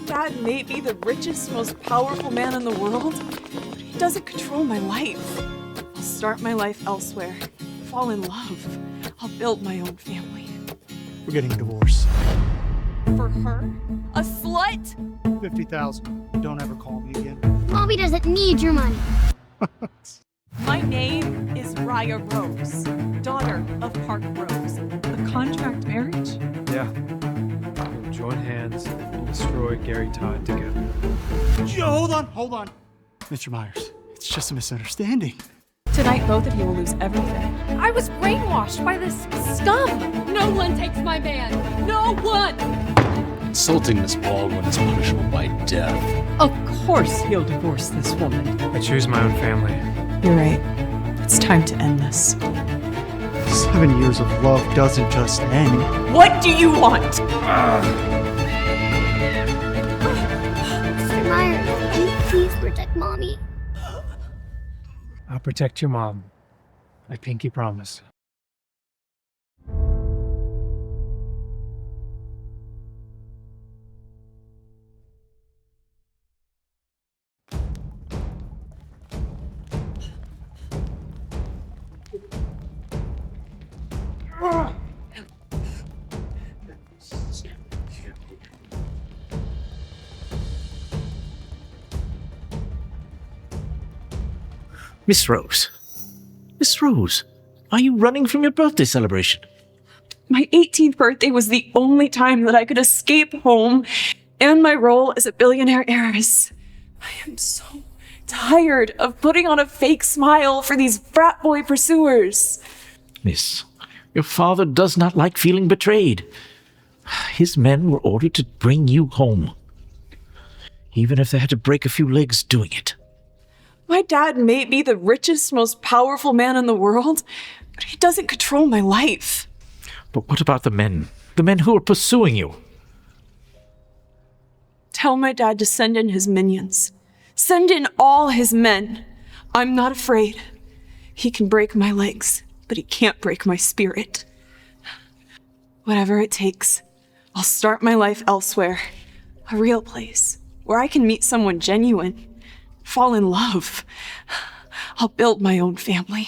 dad may be the richest, most powerful man in the world, but he doesn't control my life. I'll start my life elsewhere, fall in love. I'll build my own family. We're getting a divorce. For her? A slut? 50,000. Don't ever call me again. Mommy doesn't need your money. My name is Raya Rose, daughter of Park Rose. A contract marriage? Yeah. We'll join hands and destroy Gary Todd together. Hold on. Mr. Myers, it's just a misunderstanding. Tonight, both of you will lose everything. I was brainwashed by this scum. No one takes my man. No one. Insulting Miss Baldwin is punishable by death. Of course he'll divorce this woman. I choose my own family. You're right. It's time to end this. 7 years of love doesn't just end. What do you want? Mr. Myers, can you please protect Mommy? I'll protect your mom. I pinky promise. Miss Rose, are you running from your birthday celebration? My 18th birthday was the only time that I could escape home and my role as a billionaire heiress. I am so tired of putting on a fake smile for these frat boy pursuers. Miss, your father does not like feeling betrayed. His men were ordered to bring you home, even if they had to break a few legs doing it. My dad may be the richest, most powerful man in the world, but he doesn't control my life. But what about the men? The men who are pursuing you? Tell my dad to send in his minions. Send in all his men. I'm not afraid. He can break my legs, but he can't break my spirit. Whatever it takes, I'll start my life elsewhere. A real place where I can meet someone genuine. Fall in love. I'll build my own family.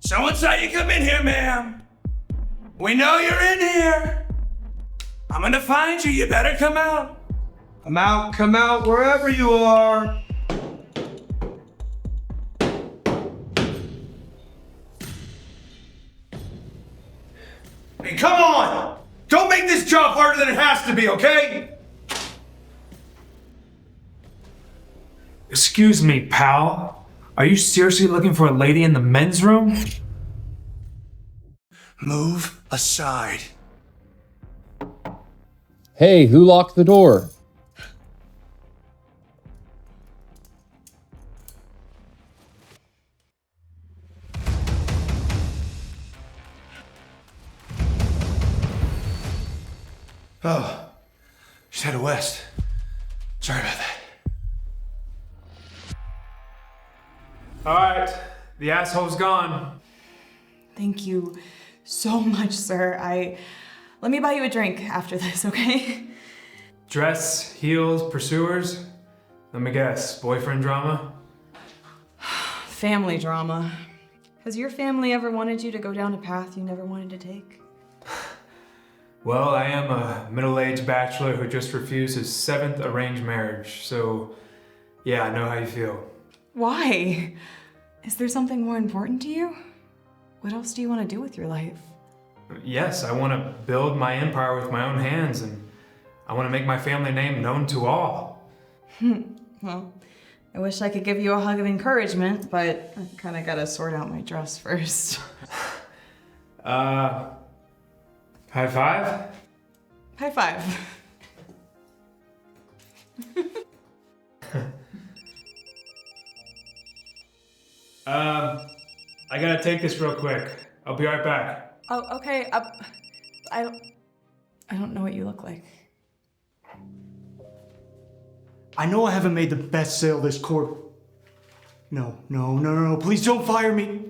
Someone saw you come in here, ma'am. We know you're in here. I'm gonna find you. You better come out. Come out, wherever you are. Hey, come on! Don't make this job harder than it has to be, okay? Excuse me, pal. Are you seriously looking for a lady in the men's room? Move aside. Hey, who locked the door? Oh, just headed west. Sorry about that. All right, the asshole's gone. Thank you so much, sir. Let me buy you a drink after this, okay? Dress, heels, pursuers. Let me guess, boyfriend drama? Family drama. Has your family ever wanted you to go down a path you never wanted to take? Well, I am a middle-aged bachelor who just refused his 7th arranged marriage, so yeah, I know how you feel. Why? Is there something more important to you? What else do you want to do with your life? Yes, I want to build my empire with my own hands, and I want to make my family name known to all. Well, I wish I could give you a hug of encouragement, but I kind of gotta sort out my dress first. High five? High five. I gotta take this real quick. I'll be right back. Oh, okay. I don't know what you look like. I know I haven't made the best sale this quarter. No, please don't fire me.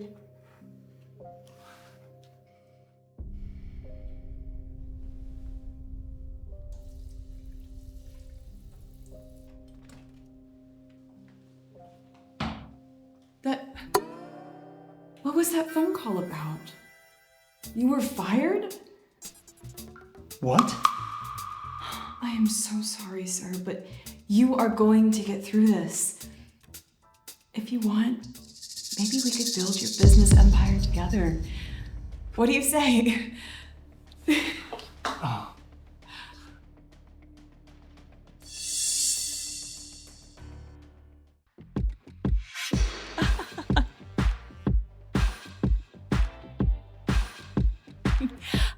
What was that phone call about? You were fired? What? I am so sorry, sir, but you are going to get through this. If you want, maybe we could build your business empire together. What do you say?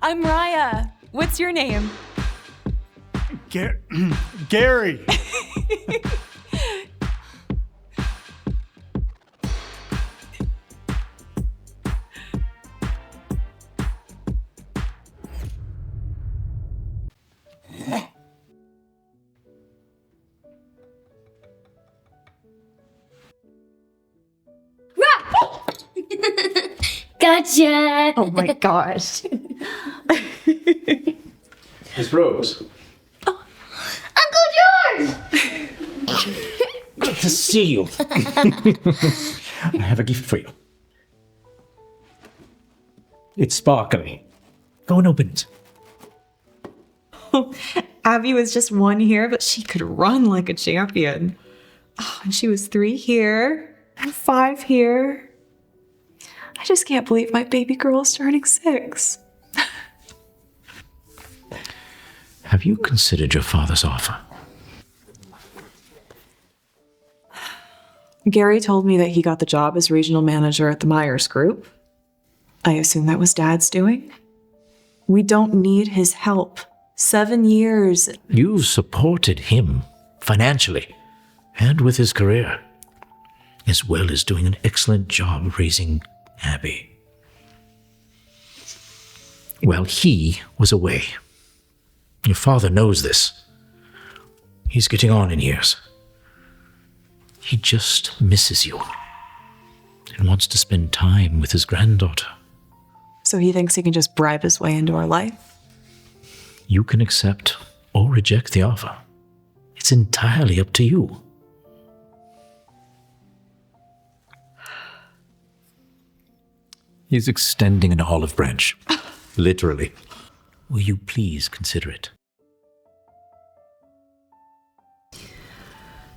I'm Raya. What's your name? Gary. Gotcha! Oh my gosh. Miss Rose. Uncle George! Good to see you. I have a gift for you. It's sparkly. Go and open it. Abby was just 1 here, but she could run like a champion. Oh, and she was 3 here and 5 here. I just can't believe my baby girl is turning 6. Have you considered your father's offer? Gary told me that he got the job as regional manager at the Myers Group. I assume that was Dad's doing. We don't need his help. 7 years. You supported him financially and with his career, as well as doing an excellent job raising Abby. While he was away. Your father knows this. He's getting on in years. He just misses you and wants to spend time with his granddaughter. So he thinks he can just bribe his way into our life? You can accept or reject the offer. It's entirely up to you. He's extending an olive branch. Literally. Will you please consider it?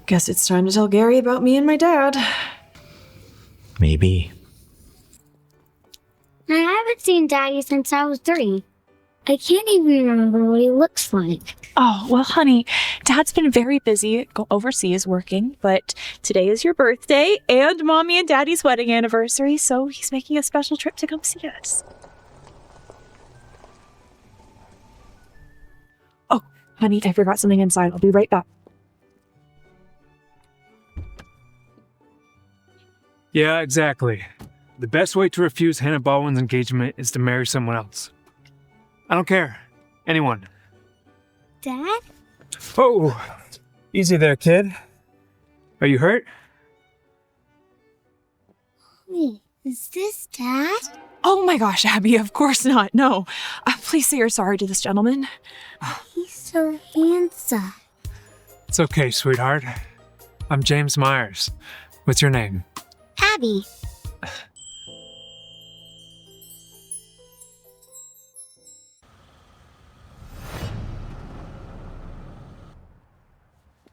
Guess it's time to tell Gary about me and my dad. Maybe. I haven't seen Daddy since I was 3. I can't even remember what he looks like. Oh, well, honey, Dad's been very busy overseas working, but today is your birthday and Mommy and Daddy's wedding anniversary, so he's making a special trip to come see us. Oh, honey, I forgot something inside. I'll be right back. Yeah, exactly. The best way to refuse Hannah Baldwin's engagement is to marry someone else. I don't care. Anyone. Dad? Oh, easy there, kid. Are you hurt? Wait, is this Dad? Oh my gosh, Abby, of course not. No. Please say you're sorry to this gentleman. He's so handsome. It's okay, sweetheart. I'm James Myers. What's your name? Abby.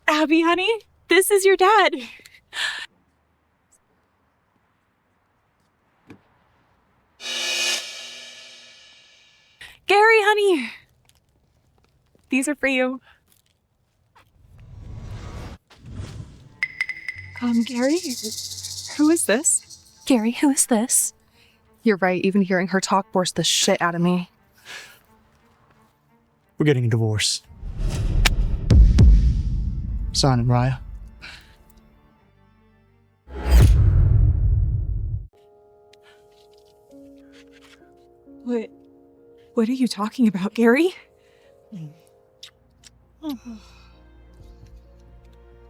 Abby, honey, this is your dad. Gary, honey, these are for you. Gary? Who is this? Gary, who is this? You're right, even hearing her talk bored the shit out of me. We're getting a divorce. Sign it, Raya. What are you talking about, Gary? I'm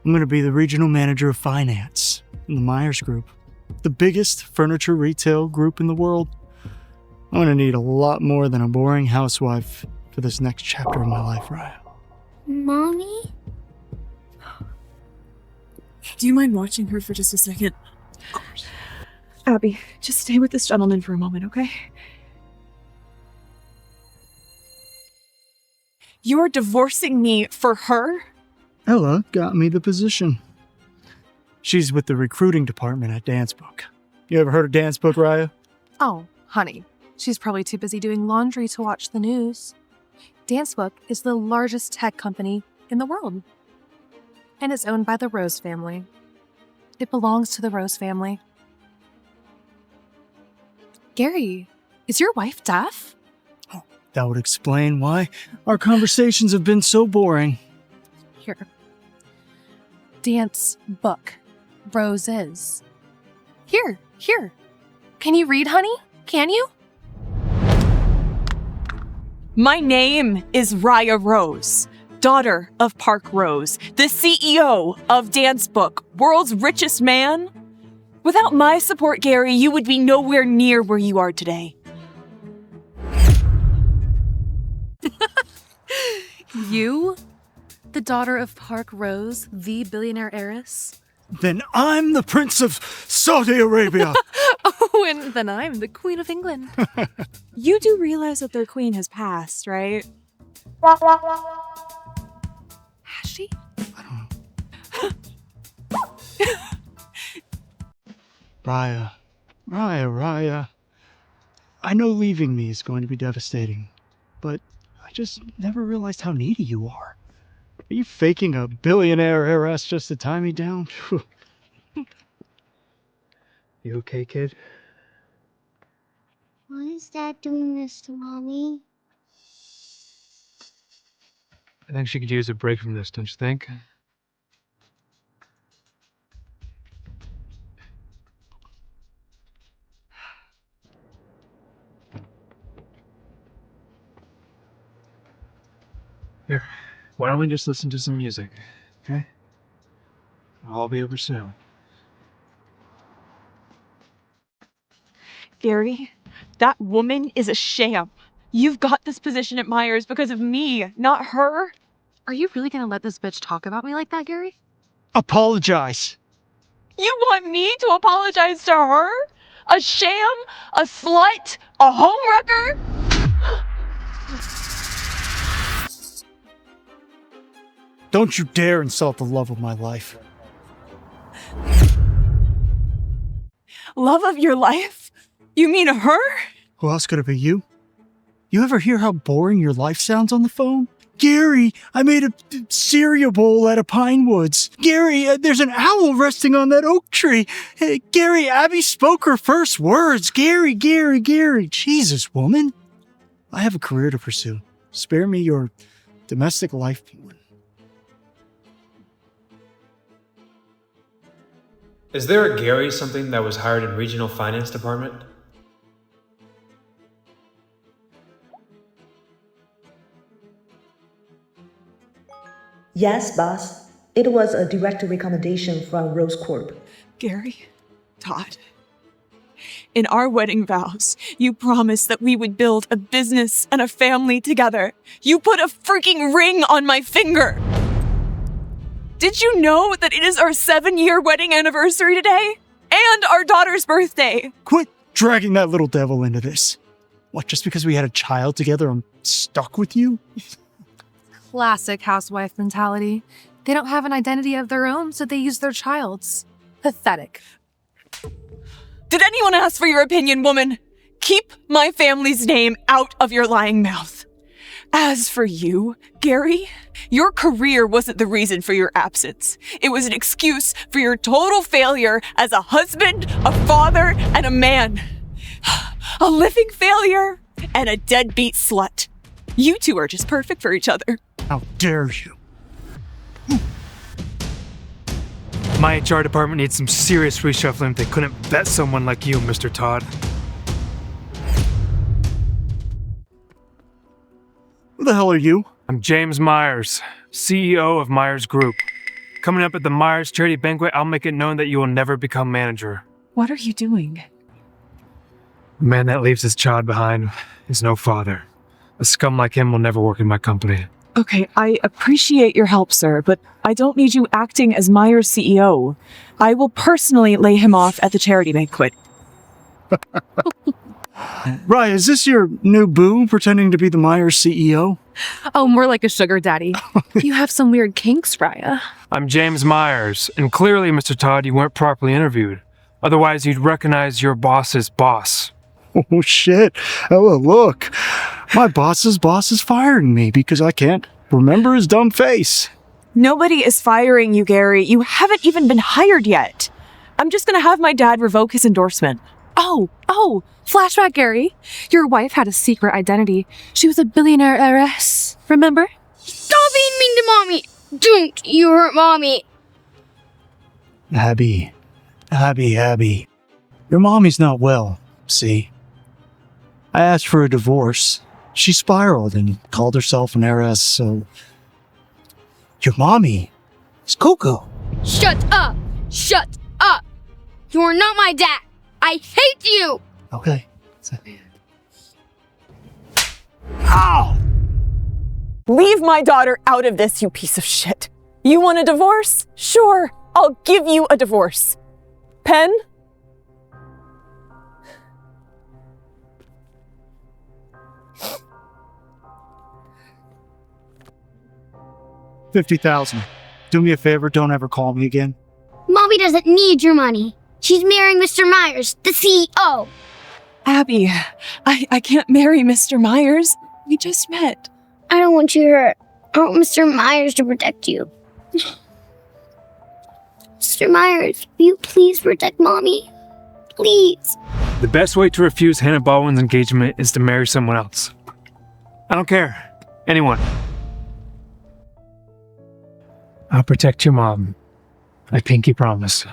going to be the regional manager of finance in the Myers Group, the biggest furniture retail group in the world. I'm going to need a lot more than a boring housewife for this next chapter of my life, Raya. Mommy? Do you mind watching her for just a second? Of course. Abby, just stay with this gentleman for a moment, okay? You're divorcing me for her? Ella got me the position. She's with the recruiting department at Dancebook. You ever heard of Dancebook, Raya? Oh, honey. She's probably too busy doing laundry to watch the news. Dancebook is the largest tech company in the world. And it's owned by the Rose family. It belongs to the Rose family. Gary, is your wife deaf? Oh, that would explain why our conversations have been so boring. Here. Dance book. Roses. Here. Can you read, honey? Can you? My name is Raya Rose, daughter of Park Rose, the CEO of Dancebook, world's richest man. Without my support, Gary, you would be nowhere near where you are today. You? The daughter of Park Rose, the billionaire heiress? Then I'm the Prince of Saudi Arabia. Oh, and then I'm the Queen of England. You do realize that their queen has passed, right? Has she? I don't know. Raya. I know leaving me is going to be devastating, but I just never realized how needy you are. Are you faking a billionaire heiress just to tie me down? You okay, kid? Why is Dad doing this to Mommy? I think she could use a break from this, don't you think? Here, why don't we just listen to some music, okay? I'll be over soon. Gary, that woman is a sham. You've got this position at Myers because of me, not her. Are you really gonna let this bitch talk about me like that, Gary? Apologize. You want me to apologize to her? A sham? A slut? A homewrecker? Don't you dare insult the love of my life. Love of your life? You mean her? Who else could it be, you? You ever hear how boring your life sounds on the phone? Gary, I made a cereal bowl out of pine woods. Gary, there's an owl resting on that oak tree. Hey, Gary, Abby spoke her first words. Gary. Jesus, woman. I have a career to pursue. Spare me your domestic life porn. Is there a Gary something that was hired in regional finance department? Yes, boss. It was a direct recommendation from Rose Corp. Gary Todd. In our wedding vows, you promised that we would build a business and a family together. You put a freaking ring on my finger. Did you know that it is our 7-year wedding anniversary today? And our daughter's birthday? Quit dragging that little devil into this. What, just because we had a child together, I'm stuck with you? Classic housewife mentality. They don't have an identity of their own, so they use their child's. Pathetic. Did anyone ask for your opinion, woman? Keep my family's name out of your lying mouth. As for you, Gary, your career wasn't the reason for your absence. It was an excuse for your total failure as a husband, a father, and a man. A living failure and a deadbeat slut. You two are just perfect for each other. How dare you? My HR department needs some serious reshuffling if they couldn't vet someone like you, Mr. Todd. Who the hell are you? I'm James Myers, CEO of Myers Group. Coming up at the Myers charity banquet, I'll make it known that you will never become manager. What are you doing? A man that leaves his child behind is no father. A scum like him will never work in my company. Okay, I appreciate your help, sir, but I don't need you acting as Myers' CEO. I will personally lay him off at the charity banquet. Raya, is this your new boo pretending to be the Myers CEO? Oh, more like a sugar daddy. You have some weird kinks, Raya. I'm James Myers, and clearly, Mr. Todd, you weren't properly interviewed. Otherwise, you'd recognize your boss's boss. Oh, shit. Oh, look. My boss's boss is firing me because I can't remember his dumb face. Nobody is firing you, Gary. You haven't even been hired yet. I'm just gonna have my dad revoke his endorsement. Oh, flashback, Gary. Your wife had a secret identity. She was a billionaire heiress. Remember? Stop being mean to Mommy! Don't you hurt Mommy! Abby. Your mommy's not well, see? I asked for a divorce. She spiraled and called herself an heiress, so... Your mommy is cuckoo. Shut up! Shut up! You're not my dad! I hate you! Okay. Ow! Leave my daughter out of this, you piece of shit. You want a divorce? Sure, I'll give you a divorce. Pen? $50,000. Do me a favor, don't ever call me again. Mommy doesn't need your money. She's marrying Mr. Myers, the CEO. Abby, I can't marry Mr. Myers. We just met. I don't want you hurt. I want Mr. Myers to protect you. Mr. Myers, will you please protect Mommy? Please. The best way to refuse Hannah Baldwin's engagement is to marry someone else. I don't care. Anyone. I'll protect your mom. I pinky promise.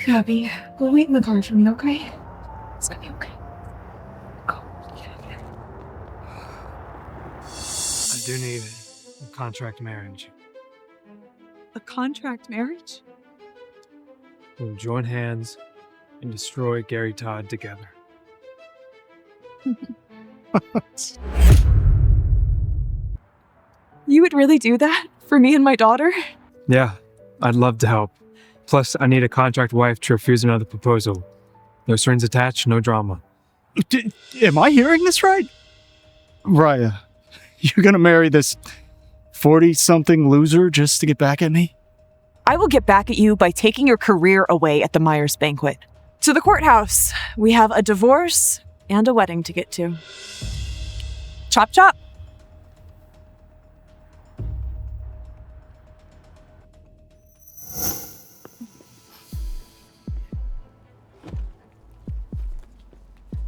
Abby, we'll wait in the car for me, okay? It's gonna be okay. Go. I do need a contract marriage. A contract marriage? We'll join hands and destroy Gary Todd together. You would really do that for me and my daughter? Yeah, I'd love to help. Plus, I need a contract wife to refuse another proposal. No strings attached, no drama. Am I hearing this right? Raya, you're gonna marry this 40-something loser just to get back at me? I will get back at you by taking your career away at the Myers banquet. To the courthouse. We have a divorce and a wedding to get to. Chop chop.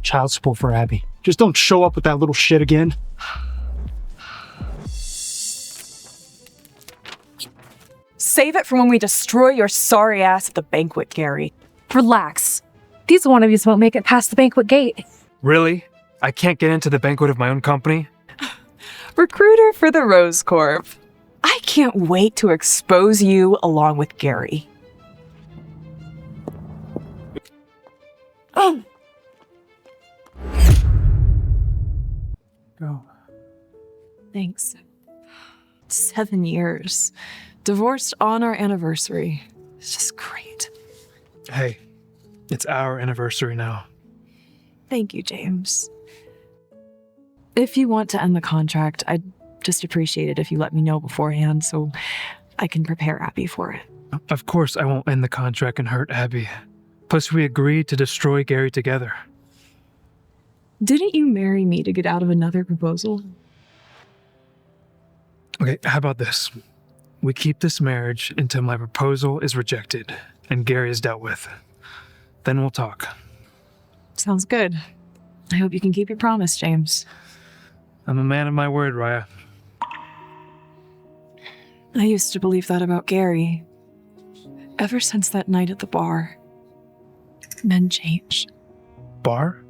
Child support for Abby. Just don't show up with that little shit again. Save it for when we destroy your sorry ass at the banquet, Gary. Relax. These wannabes won't make it past the banquet gate. Really? I can't get into the banquet of my own company? Recruiter for the Rose Corp. I can't wait to expose you along with Gary. Oh. Go. Thanks. 7 years. Divorced on our anniversary. It's just great. Hey, it's our anniversary now. Thank you, James. If you want to end the contract, I'd just appreciate it if you let me know beforehand so I can prepare Abby for it. Of course I won't end the contract and hurt Abby. Plus, we agreed to destroy Gary together. Didn't you marry me to get out of another proposal? Okay, how about this? We keep this marriage until my proposal is rejected and Gary is dealt with. Then we'll talk. Sounds good. I hope you can keep your promise, James. I'm a man of my word, Raya. I used to believe that about Gary. Ever since that night at the bar, men change. Bar?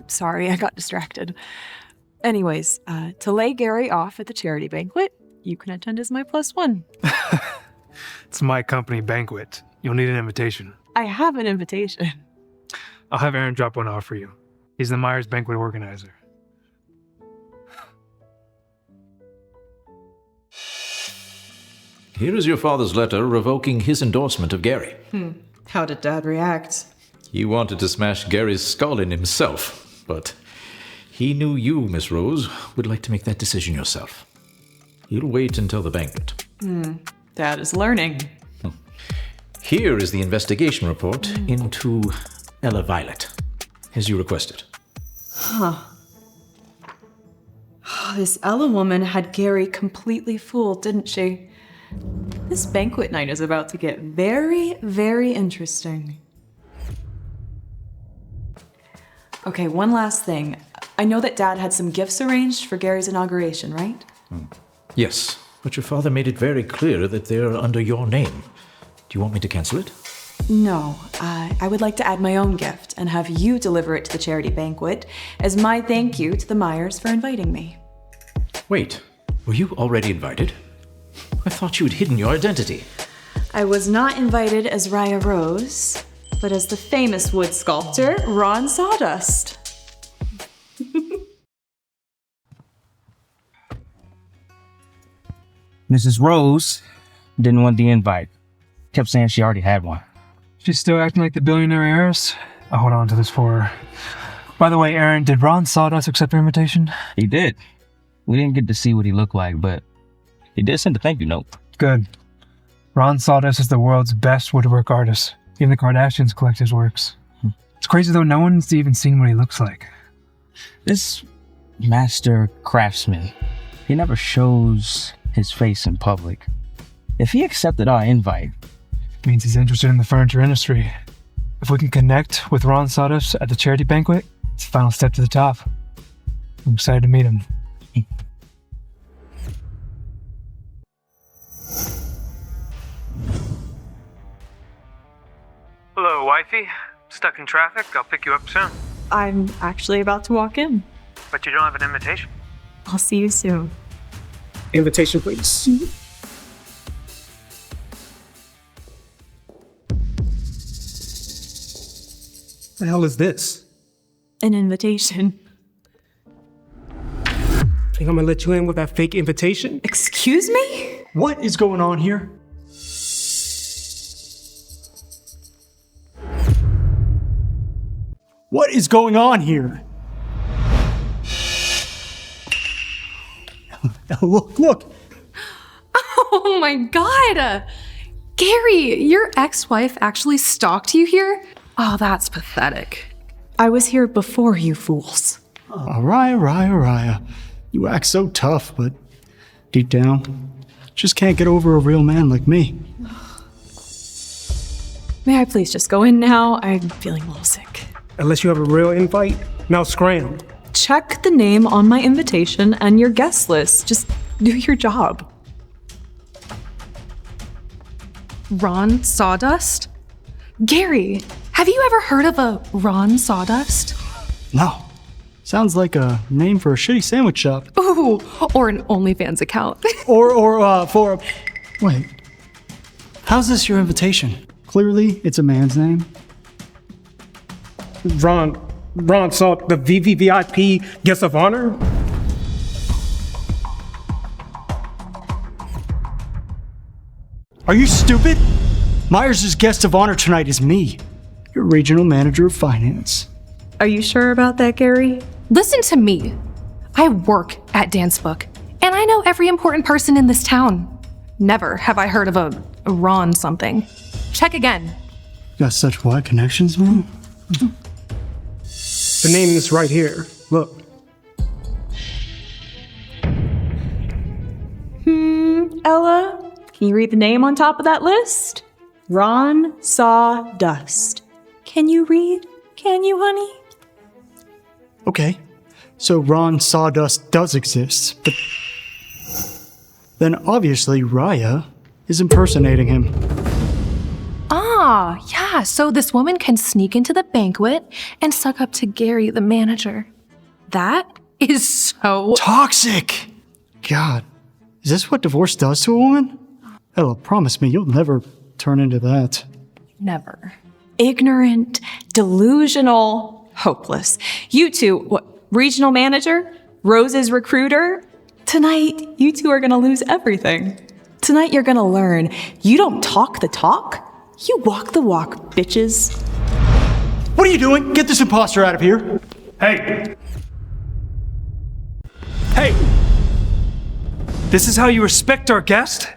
Sorry, I got distracted. Anyways, to lay Gary off at the charity banquet, you can attend as my +1. It's my company banquet. You'll need an invitation. I have an invitation. I'll have Aaron drop one off for you. He's the Myers banquet organizer. Here is your father's letter revoking his endorsement of Gary. How did Dad react? He wanted to smash Gary's skull in himself, but he knew you, Miss Rose, would like to make that decision yourself. He'll wait until the banquet. Dad is learning. Here is the investigation report into Ella Violet, as you requested. This Ella woman had Gary completely fooled, didn't she? This banquet night is about to get very, very interesting. Okay, one last thing. I know that Dad had some gifts arranged for Gary's inauguration, right? Yes, but your father made it very clear that they're under your name. Do you want me to cancel it? No, I would like to add my own gift and have you deliver it to the charity banquet as my thank you to the Myers for inviting me. Wait, were you already invited? I thought you had hidden your identity. I was not invited as Raya Rose, but as the famous wood sculptor, Ron Sawdust. Mrs. Rose didn't want the invite. Kept saying she already had one. She's still acting like the billionaire heiress? I'll hold on to this for her. By the way, Aaron, did Ron Sawdust accept your invitation? He did. We didn't get to see what he looked like, but he did send a thank you note. Good. Ron Sawdust is the world's best woodwork artist. Even the Kardashians collect his works. It's crazy though, no one's even seen what he looks like. This master craftsman, he never shows his face in public. If he accepted our invite, Means he's interested in the furniture industry. If we can connect with Ron Sawdust at the charity banquet, it's the final step to the top. I'm excited to meet him. Hello, wifey. Stuck in traffic? I'll pick you up soon. I'm actually about to walk in. But you don't have an invitation. I'll see you soon. Invitation, please. The hell is this? An invitation. Think I'm gonna let you in with that fake invitation? Excuse me? What is going on here? What is going on here? Look. Oh my god! Gary, your ex-wife actually stalked you here? Oh, that's pathetic. I was here before you fools. Raya. You act so tough, but deep down, just can't get over a real man like me. May I please just go in now? I'm feeling a little sick. Unless you have a real invite, now scram. Check the name on my invitation and your guest list. Just do your job. Ron Sawdust? Gary, have you ever heard of a Ron Sawdust? No. Sounds like a name for a shitty sandwich shop. Ooh, or an OnlyFans account. Wait. How's this your invitation? Clearly, it's a man's name. Ron saw the VVVIP guest of honor? Are you stupid? Myers' guest of honor tonight is me, your regional manager of finance. Are you sure about that, Gary? Listen to me. I work at Dancebook, and I know every important person in this town. Never have I heard of a Ron something. Check again. Got such wide connections, man. The name is right here. Look. Ella, can you read the name on top of that list? Ron Sawdust. Can you read? Can you, honey? Okay, so Ron Sawdust does exist, but then obviously Raya is impersonating him. Ah, yeah, so this woman can sneak into the banquet and suck up to Gary, the manager. That is so toxic! God, is this what divorce does to a woman? Ella, promise me you'll never turn into that. Never. Ignorant, delusional, hopeless. You two, what, regional manager? Rose's recruiter? Tonight, you two are gonna lose everything. Tonight, you're gonna learn you don't talk the talk, you walk the walk, bitches. What are you doing? Get this imposter out of here. Hey! Hey! This is how you respect our guest?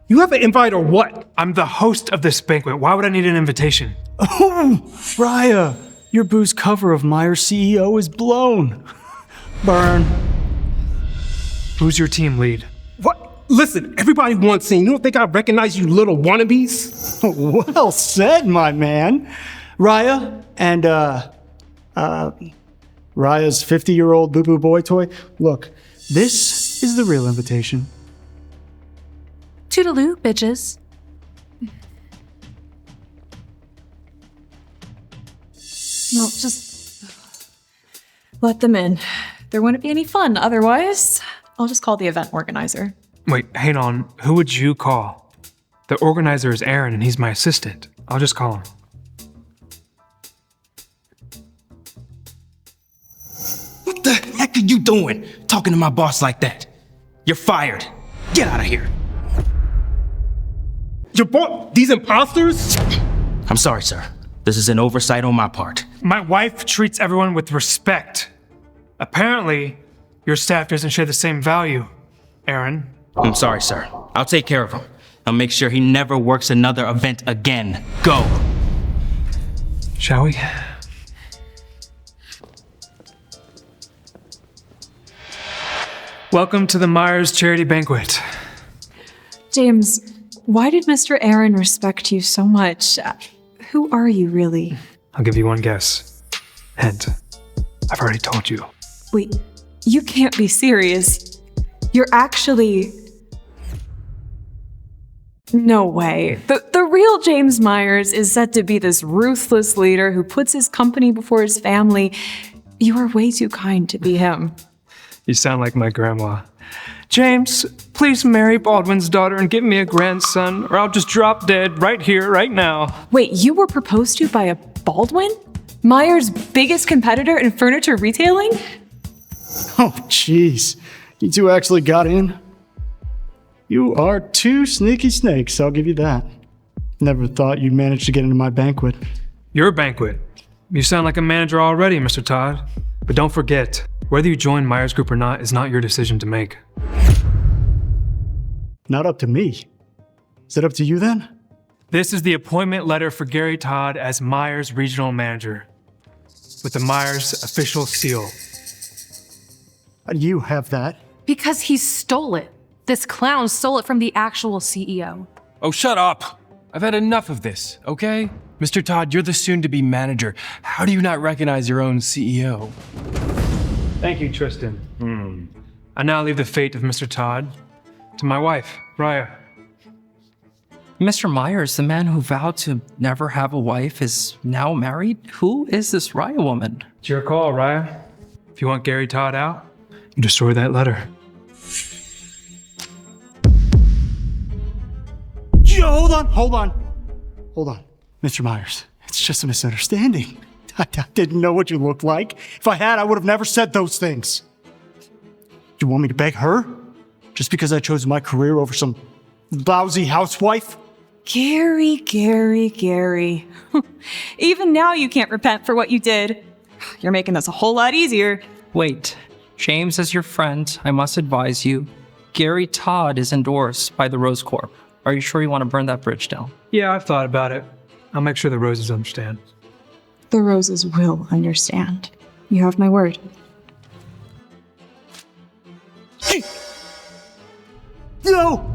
You have an invite or what? I'm the host of this banquet. Why would I need an invitation? Oh, Raya, your booze cover of Myers CEO is blown. Burn. Who's your team lead? What? Listen, everybody wants in. You don't think I recognize you little wannabes? Well said, my man. Raya and, Raya's 50-year-old boo-boo boy toy. Look, this is the real invitation. Toodaloo, bitches. No, just let them in. There wouldn't be any fun otherwise. I'll just call the event organizer. Wait, hang on. Who would you call? The organizer is Aaron and he's my assistant. I'll just call him. What the heck are you doing? Talking to my boss like that? You're fired. Get out of here. You bought these imposters? I'm sorry, sir. This is an oversight on my part. My wife treats everyone with respect. Apparently, your staff doesn't share the same value, Aaron. I'm sorry, sir. I'll take care of him. I'll make sure he never works another event again. Go. Shall we? Welcome to the Myers Charity Banquet. James, why did Mr. Aaron respect you so much? Who are you really? I'll give you one guess. Hint. I've already told you. Wait, you can't be serious. You're actually... No way. The real James Myers is said to be this ruthless leader who puts his company before his family. You are way too kind to be him. You sound like my grandma. James, please marry Baldwin's daughter and give me a grandson, or I'll just drop dead right here, right now. Wait, you were proposed to by a Baldwin? Myers' biggest competitor in furniture retailing? Oh, jeez. You two actually got in? You are two sneaky snakes, I'll give you that. Never thought you'd manage to get into my banquet. Your banquet? You sound like a manager already, Mr. Todd. But don't forget, whether you join Myers Group or not is not your decision to make. Not up to me. Is it up to you then? This is the appointment letter for Gary Todd as Myers Regional Manager, with the Myers official seal. How do you have that? Because he stole it. This clown stole it from the actual CEO. Oh, shut up! I've had enough of this, okay? Mr. Todd, you're the soon-to-be manager. How do you not recognize your own CEO? Thank you, Tristan. I now leave the fate of Mr. Todd to my wife, Raya. Mr. Myers, the man who vowed to never have a wife, is now married? Who is this Raya woman? It's your call, Raya. If you want Gary Todd out, you destroy that letter. Hold on. Mr. Myers, it's just a misunderstanding. I didn't know what you looked like. If I had, I would have never said those things. You want me to beg her? Just because I chose my career over some lousy housewife? Gary. Even now you can't repent for what you did. You're making this a whole lot easier. Wait, James, as your friend, I must advise you, Gary Todd is endorsed by the Rose Corp. Are you sure you want to burn that bridge down? Yeah, I've thought about it. I'll make sure the Roses understand. The Roses will understand. You have my word. No!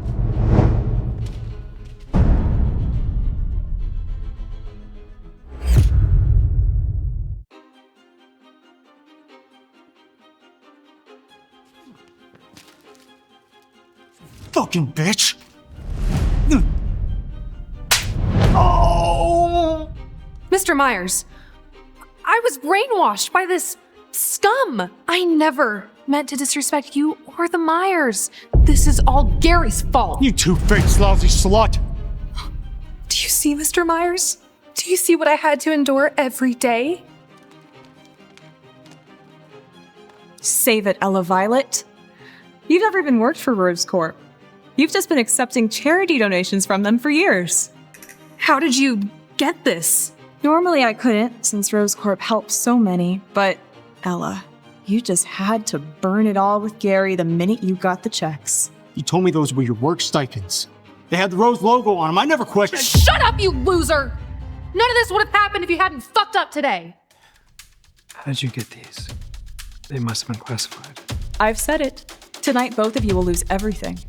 Fucking bitch! Oh! Mr. Myers, I was brainwashed by this scum. I never meant to disrespect you or the Myers. This is all Gary's fault. You two-faced lousy slut! Do you see, Mr. Myers? Do you see what I had to endure every day? Save it, Ella Violet. You've never even worked for Rose Corp. You've just been accepting charity donations from them for years. How did you get this? Normally I couldn't, since Rose Corp helps so many, but Ella, you just had to burn it all with Gary the minute you got the checks. You told me those were your work stipends. They had the Rose logo on them. I never questioned. Shut up, you loser! None of this would have happened if you hadn't fucked up today. How did you get these? They must have been classified. I've said it. Tonight, both of you will lose everything.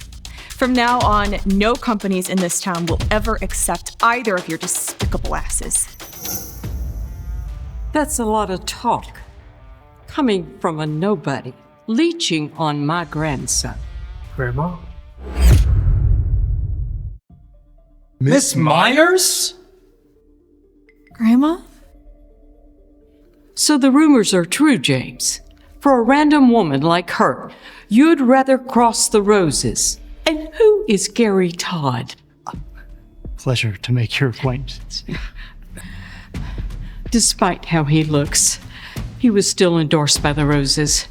From now on, no companies in this town will ever accept either of your despicable asses. That's a lot of talk. Coming from a nobody, leeching on my grandson. Grandma? Miss Myers? Grandma? So the rumors are true, James. For a random woman like her, you'd rather cross the Roses. And who is Gary Todd? Pleasure to make your acquaintance. Despite how he looks, he was still endorsed by the Roses.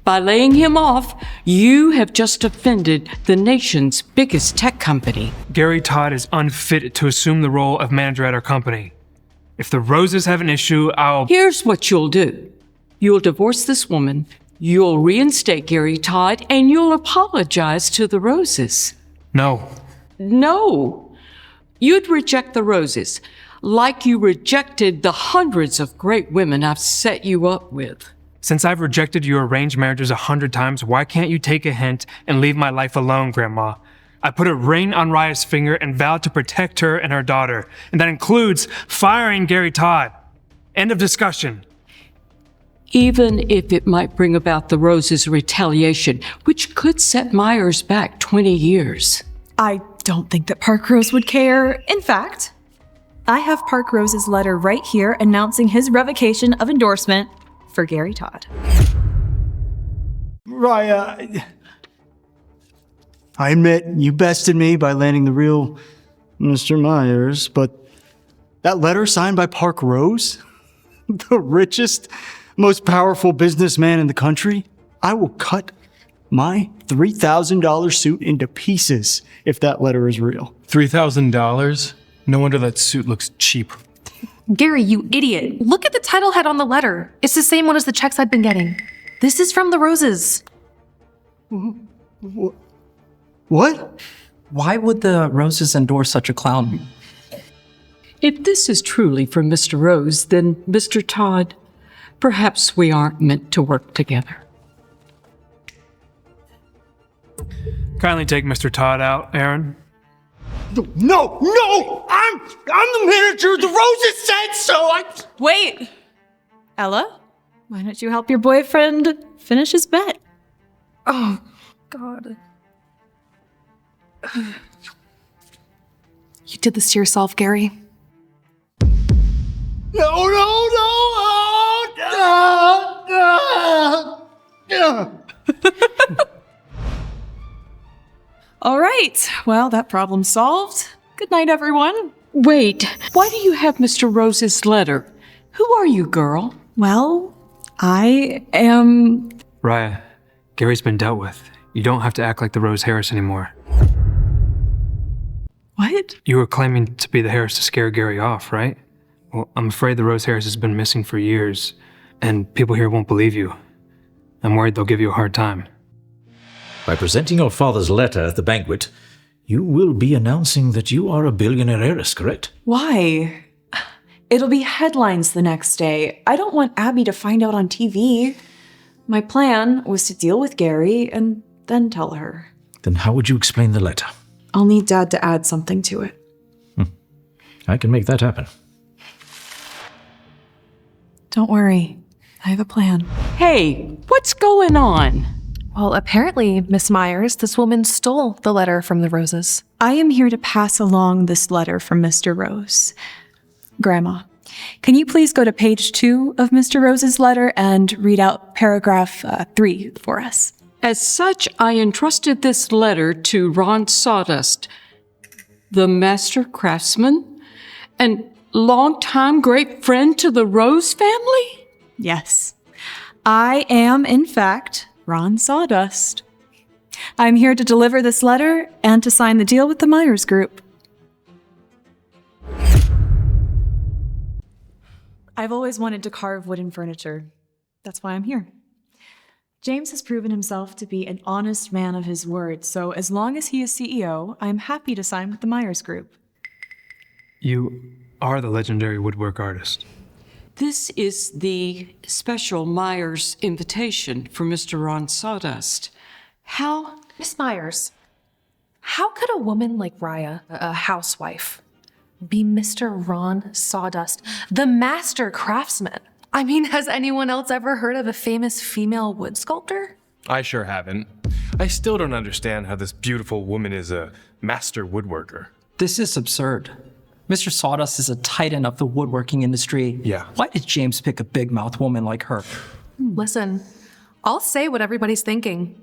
By laying him off, you have just offended the nation's biggest tech company. Gary Todd is unfit to assume the role of manager at our company. If the Roses have an issue, Here's what you'll do. You'll divorce this woman, you'll reinstate Gary Todd, and you'll apologize to the Roses. No. No. You'd reject the Roses, like you rejected the hundreds of great women I've set you up with. Since I've rejected your arranged marriages 100 times, why can't you take a hint and leave my life alone, Grandma? I put a ring on Raya's finger and vowed to protect her and her daughter, and that includes firing Gary Todd. End of discussion. Even if it might bring about the Roses' retaliation, which could set Myers back 20 years. I don't think that Park Rose would care. In fact, I have Park Rose's letter right here announcing his revocation of endorsement for Gary Todd. Raya, I admit you bested me by landing the real Mr. Myers, but that letter signed by Park Rose, the richest, most powerful businessman in the country, I will cut my $3,000 suit into pieces if that letter is real. $3,000? No wonder that suit looks cheap. Gary, you idiot. Look at the title head on the letter. It's the same one as the checks I've been getting. This is from the Roses. What? Why would the Roses endorse such a clown? If this is truly from Mr. Rose, then, Mr. Todd, perhaps we aren't meant to work together. Kindly take Mr. Todd out, Aaron. No! I'm the manager. The Roses said so. Wait! Ella, why don't you help your boyfriend finish his bet? Oh, God. You did this to yourself, Gary. No! All right, well, that problem's solved. Good night, everyone. Wait, why do you have Mr. Rose's letter? Who are you, girl? Well, I am... Raya, Gary's been dealt with. You don't have to act like the Rose Heiress anymore. What? You were claiming to be the Heiress to scare Gary off, right? Well, I'm afraid the Rose Heiress has been missing for years, and people here won't believe you. I'm worried they'll give you a hard time. By presenting your father's letter at the banquet, You will be announcing that you are a billionaire heiress, correct? Why? It'll be headlines the next day. I don't want Abby to find out on TV. My plan was to deal with Gary and then tell her. Then how would you explain the letter? I'll need Dad to add something to it. I can make that happen. Don't worry. I have a plan. Hey, what's going on? Well, apparently, Miss Myers, this woman stole the letter from the Roses. I am here to pass along this letter from Mr. Rose. Grandma, can you please go to page 2 of Mr. Rose's letter and read out paragraph 3 for us? As such, I entrusted this letter to Ron Sawdust, the master craftsman and longtime great friend to the Rose family? Yes. I am, in fact, Ron Sawdust. I'm here to deliver this letter and to sign the deal with the Myers Group. I've always wanted to carve wooden furniture. That's why I'm here. James has proven himself to be an honest man of his word, so as long as he is CEO, I'm happy to sign with the Myers Group. You are the legendary woodwork artist. This is the special Myers invitation for Mr. Ron Sawdust. How? Miss Myers, how could a woman like Raya, a housewife, be Mr. Ron Sawdust, the master craftsman? I mean, has anyone else ever heard of a famous female wood sculptor? I sure haven't. I still don't understand how this beautiful woman is a master woodworker. This is absurd. Mr. Sawdust is a titan of the woodworking industry. Yeah. Why did James pick a big-mouth woman like her? Listen, I'll say what everybody's thinking.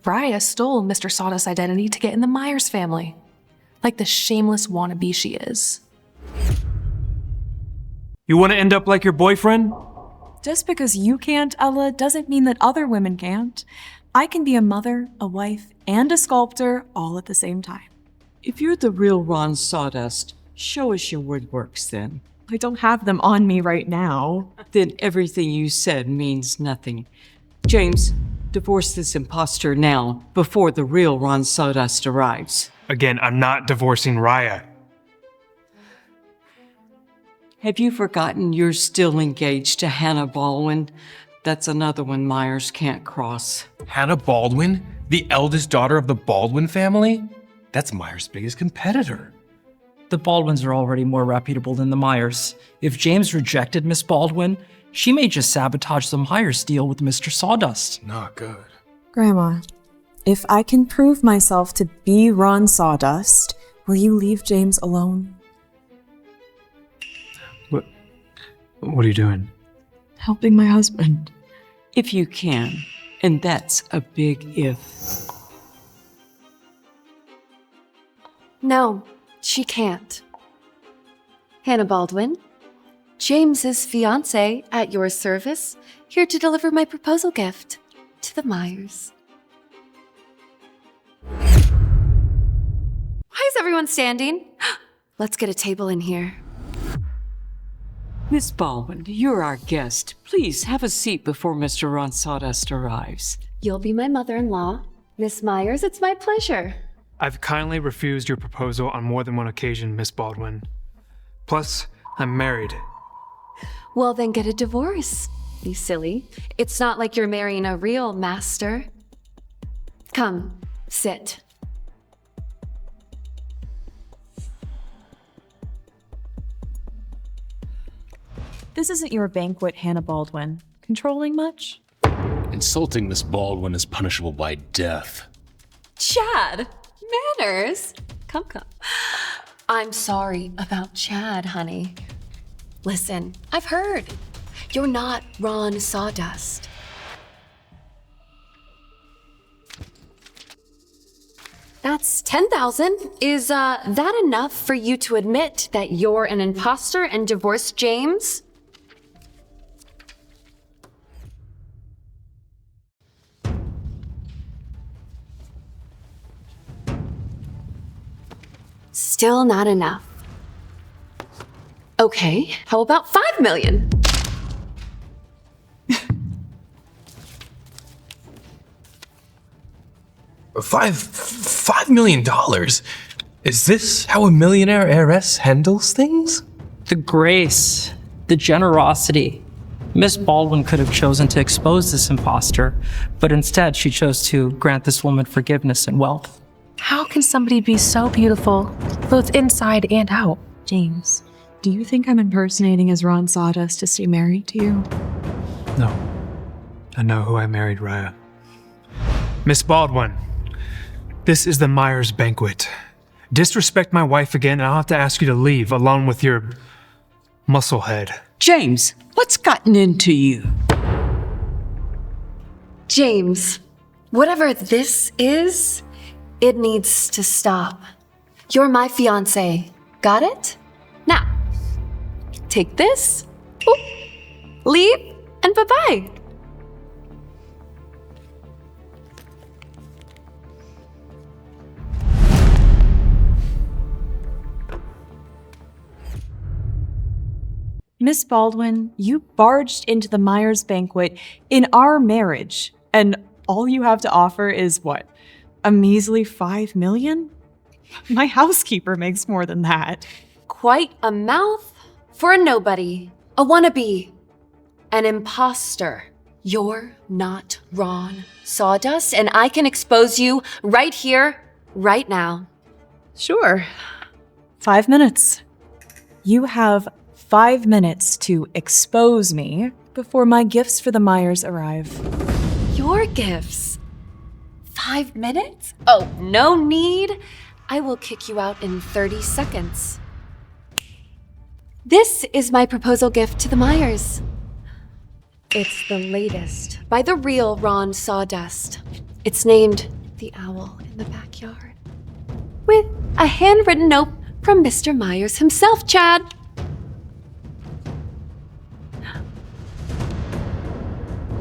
Raya stole Mr. Sawdust's identity to get in the Myers family. Like the shameless wannabe she is. You want to end up like your boyfriend? Just because you can't, Ella, doesn't mean that other women can't. I can be a mother, a wife, and a sculptor all at the same time. If you're the real Ron Sawdust, show us your woodworks then. I don't have them on me right now. Then everything you said means nothing. James, divorce this imposter now, before the real Ron Sawdust arrives. Again, I'm not divorcing Raya. Have you forgotten you're still engaged to Hannah Baldwin? That's another one Myers can't cross. Hannah Baldwin? The eldest daughter of the Baldwin family? That's Myers' biggest competitor. The Baldwins are already more reputable than the Myers. If James rejected Miss Baldwin, she may just sabotage the Myers deal with Mr. Sawdust. Not good. Grandma, if I can prove myself to be Ron Sawdust, will you leave James alone? What are you doing? Helping my husband. If you can, and that's a big if. No, she can't. Hannah Baldwin, James's fiancé at your service, here to deliver my proposal gift to the Myers. Why is everyone standing? Let's get a table in here. Miss Baldwin, you're our guest. Please have a seat before Mr. Ron Sawdust arrives. You'll be my mother-in-law. Miss Myers, it's my pleasure. I've kindly refused your proposal on more than one occasion, Miss Baldwin. Plus, I'm married. Well, then get a divorce, you silly. It's not like you're marrying a real master. Come, sit. This isn't your banquet, Hannah Baldwin. Controlling much? Insulting Miss Baldwin is punishable by death. Chad, manners. Come. I'm sorry about Chad, honey. Listen, I've heard. You're not Ron Sawdust. That's 10,000. Is that enough for you to admit that you're an imposter and divorce James? Still not enough. Okay, how about 5 million? $5 million? Is this how a millionaire heiress handles things? The grace, the generosity. Miss Baldwin could have chosen to expose this imposter, but instead she chose to grant this woman forgiveness and wealth. How can somebody be so beautiful, both inside and out? James, do you think I'm impersonating as Ron Sawdust to stay married to you? No. I know who I married, Raya. Miss Baldwin, this is the Myers banquet. Disrespect my wife again, and I'll have to ask you to leave along with your musclehead. James, what's gotten into you? James, whatever this is, it needs to stop. You're my fiancé. Got it? Now, take this, boop, leave, and bye-bye. Miss Baldwin, you barged into the Myers banquet in our marriage, and all you have to offer is what? A measly $5 million? My housekeeper makes more than that. Quite a mouth for a nobody, a wannabe, an imposter. You're not Ron Sawdust, and I can expose you right here, right now. Sure. 5 minutes. You have 5 minutes to expose me before my gifts for the Myers arrive. Your gifts? 5 minutes? Oh, no need. I will kick you out in 30 seconds. This is my proposal gift to the Myers. It's the latest by the real Ron Sawdust. It's named The Owl in the Backyard. With a handwritten note from Mr. Myers himself, Chad.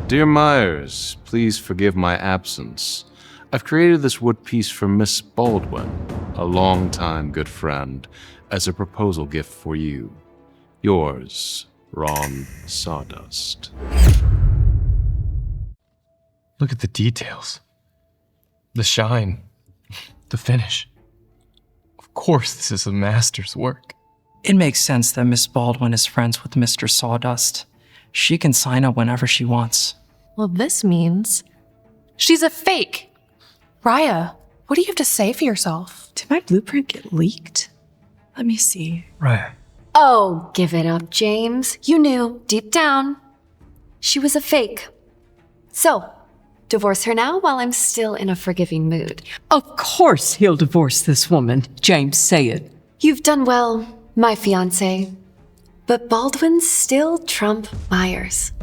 Dear Myers, please forgive my absence. I've created this wood piece for Miss Baldwin, a longtime good friend, as a proposal gift for you. Yours, Ron Sawdust. Look at the details. The shine. The finish. Of course this is a master's work. It makes sense that Miss Baldwin is friends with Mr. Sawdust. She can sign up whenever she wants. Well, this means she's a fake. Raya, what do you have to say for yourself? Did my blueprint get leaked? Let me see. Raya. Oh, give it up, James. You knew, deep down, she was a fake. So, divorce her now while I'm still in a forgiving mood. Of course he'll divorce this woman. James, say it. You've done well, my fiancé. But Baldwin's still trump Myers.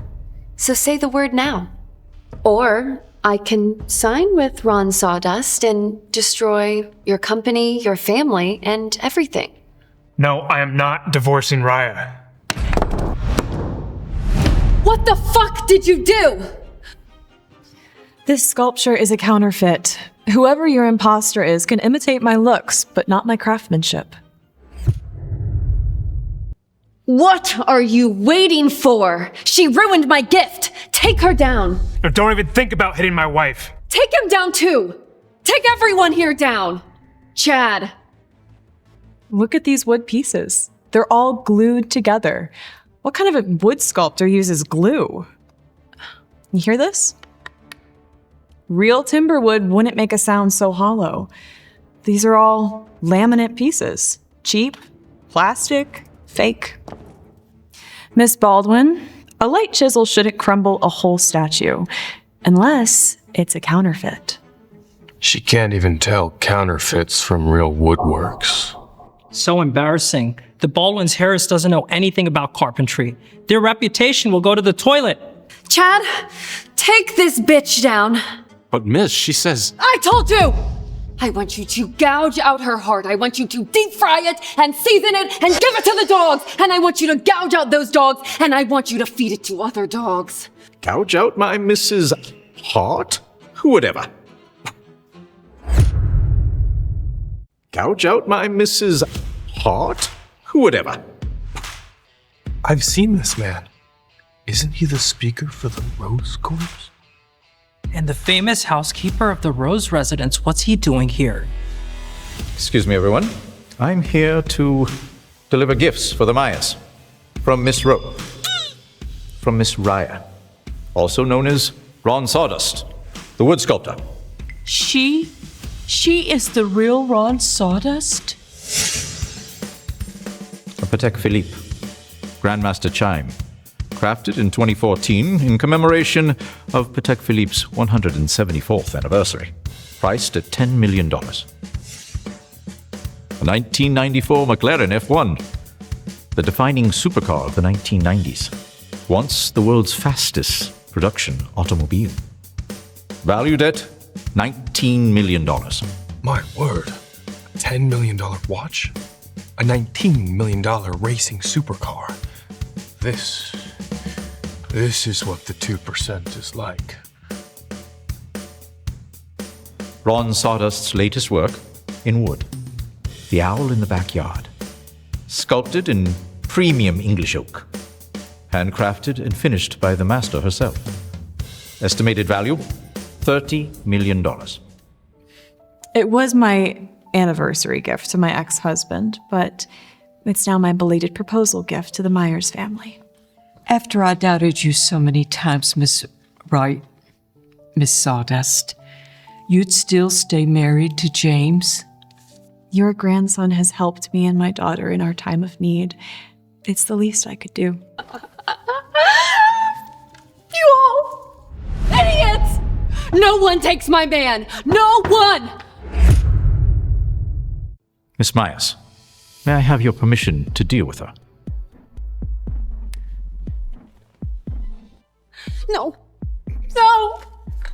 So say the word now. Or I can sign with Ron Sawdust and destroy your company, your family, and everything. No, I am not divorcing Raya. What the fuck did you do? This sculpture is a counterfeit. Whoever your imposter is can imitate my looks, but not my craftsmanship. What are you waiting for? She ruined my gift. Take her down. No, don't even think about hitting my wife. Take him down too. Take everyone here down. Chad. Look at these wood pieces. They're all glued together. What kind of a wood sculptor uses glue? You hear this? Real timber wood wouldn't make a sound so hollow. These are all laminate pieces. Cheap, plastic, fake. Miss Baldwin, a light chisel shouldn't crumble a whole statue, unless it's a counterfeit. She can't even tell counterfeits from real woodworks. So embarrassing. The Baldwin's Heiress doesn't know anything about carpentry. Their reputation will go to the toilet. Chad, take this bitch down. But miss, she says... I told you! I want you to gouge out her heart. I want you to deep fry it and season it and give it to the dogs. And I want you to gouge out those dogs and I want you to feed it to other dogs. Gouge out my Mrs. Heart? Whatever. Gouge out my Mrs. Heart? Whatever. I've seen this man. Isn't he the speaker for the Rose Course? And the famous housekeeper of the Rose residence, what's he doing here? Excuse me, everyone. I'm here to deliver gifts for the Mayas. From Miss Raya, also known as Ron Sawdust, the wood sculptor. She is the real Ron Sawdust? A Patek Philippe, Grandmaster Chime, crafted in 2014 in commemoration of Patek Philippe's 174th anniversary, priced at $10 million. A 1994 McLaren F1, the defining supercar of the 1990s, once the world's fastest production automobile. Valued at $19 million. My word. A $10 million watch? A $19 million racing supercar. This is what the 2% is like. Ron Sawdust's latest work, in wood. The Owl in the Backyard. Sculpted in premium English oak. Handcrafted and finished by the master herself. Estimated value, $30 million. It was my anniversary gift to my ex-husband, but it's now my belated proposal gift to the Myers family. After I doubted you so many times, Miss Sawdust, you'd still stay married to James? Your grandson has helped me and my daughter in our time of need. It's the least I could do. You all idiots! No one takes my man! No one! Miss Myers, may I have your permission to deal with her? No. No!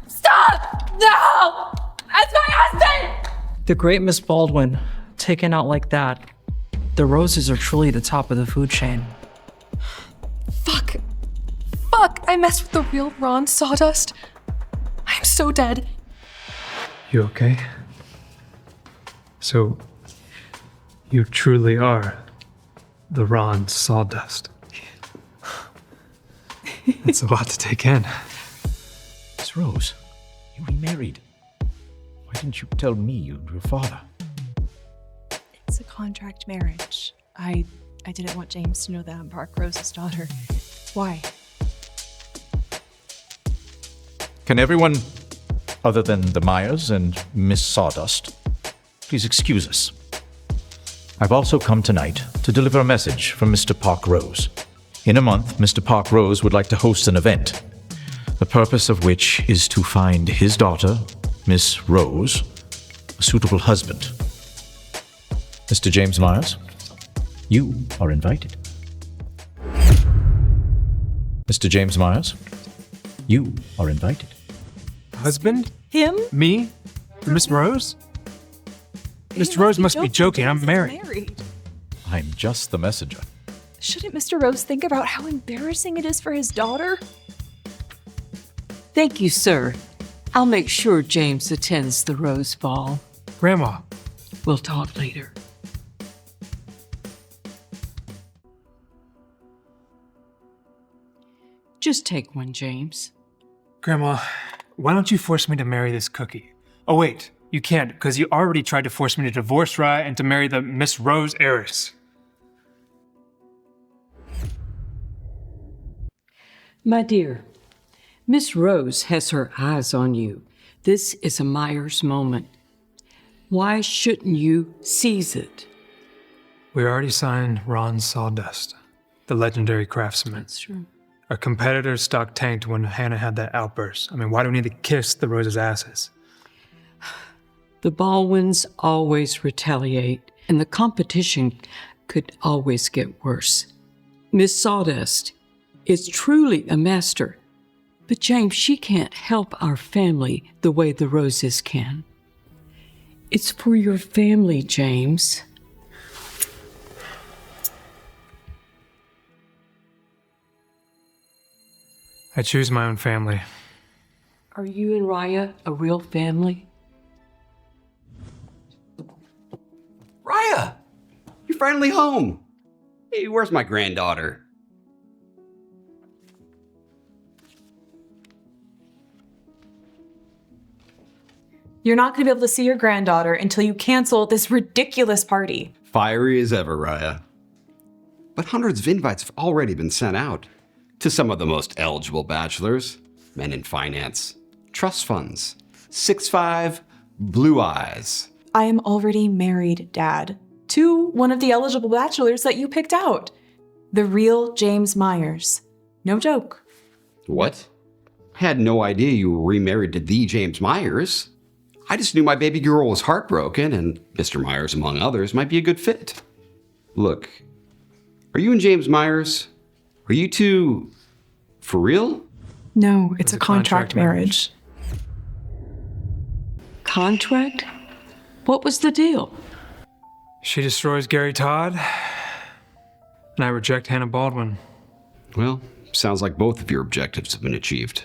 Stop! No! That's my husband! The great Miss Baldwin, taken out like that. The Roses are truly the top of the food chain. Fuck, I messed with the real Ron Sawdust. I'm so dead. You okay? So, you truly are the Ron Sawdust. It's a lot to take in. Miss Rose, you remarried. Why didn't you tell me and your father? It's a contract marriage. I didn't want James to know that I'm Park Rose's daughter. Why? Can everyone, other than the Myers and Miss Sawdust, please excuse us? I've also come tonight to deliver a message from Mr. Park Rose. In a month, Mr. Park Rose would like to host an event, the purpose of which is to find his daughter, Miss Rose, a suitable husband. Mr. James Myers, you are invited. Mr. James Myers, you are invited. Husband? Him? Me? Miss Rose? Mr. Rose must be joking. I'm married. I'm just the messenger. Shouldn't Mr. Rose think about how embarrassing it is for his daughter? Thank you, sir. I'll make sure James attends the Rose Ball. Grandma. We'll talk later. Just take one, James. Grandma, why don't you force me to marry this cookie? Oh, wait, you can't, because you already tried to force me to divorce Rye and to marry the Miss Rose heiress. My dear, Miss Rose has her eyes on you. This is a Myers moment. Why shouldn't you seize it? We already signed Ron Sawdust, the legendary craftsman. That's true. Our competitor's stock tanked when Hannah had that outburst. I mean, why do we need to kiss the Rose's asses? The Baldwins always retaliate, and the competition could always get worse. Miss Sawdust is truly a master, but James, she can't help our family the way the Roses can. It's for your family, James. I choose my own family. Are you and Raya a real family? Raya! You're finally home! Hey, where's my granddaughter? You're not going to be able to see your granddaughter until you cancel this ridiculous party. Fiery as ever, Raya. But hundreds of invites have already been sent out to some of the most eligible bachelors, men in finance, trust funds, 6'5", blue eyes. I am already married, Dad, to one of the eligible bachelors that you picked out. The real James Myers. No joke. What? I had no idea you were remarried to the James Myers. I just knew my baby girl was heartbroken and Mr. Myers, among others, might be a good fit. Look, are you and James Myers? Are you two for real? No, it's a contract marriage. Contract? What was the deal? She destroys Gary Todd, and I reject Hannah Baldwin. Well, sounds like both of your objectives have been achieved.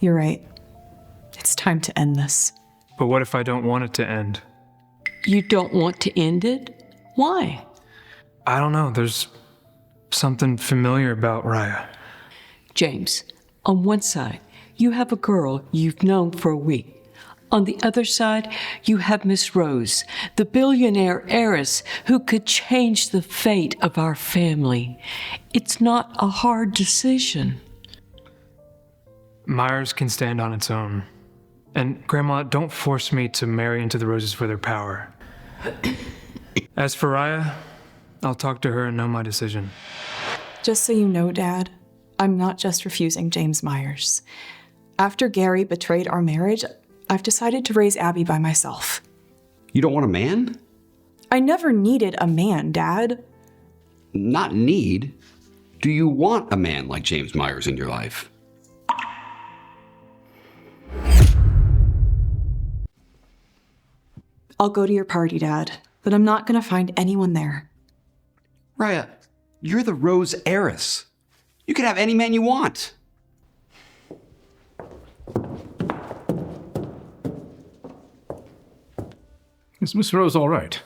You're right. It's time to end this. But what if I don't want it to end? You don't want to end it? Why? I don't know. There's something familiar about Raya. James, on one side, you have a girl you've known for a week. On the other side, you have Miss Rose, the billionaire heiress who could change the fate of our family. It's not a hard decision. Myers can stand on its own. And Grandma, don't force me to marry into the Roses for their power. As for Raya, I'll talk to her and know my decision. Just so you know, Dad, I'm not just refusing James Myers. After Gary betrayed our marriage, I've decided to raise Abby by myself. You don't want a man? I never needed a man, Dad. Not need. Do you want a man like James Myers in your life? I'll go to your party, Dad, but I'm not going to find anyone there. Raya, you're the Rose heiress. You can have any man you want. Is Miss Rose all right?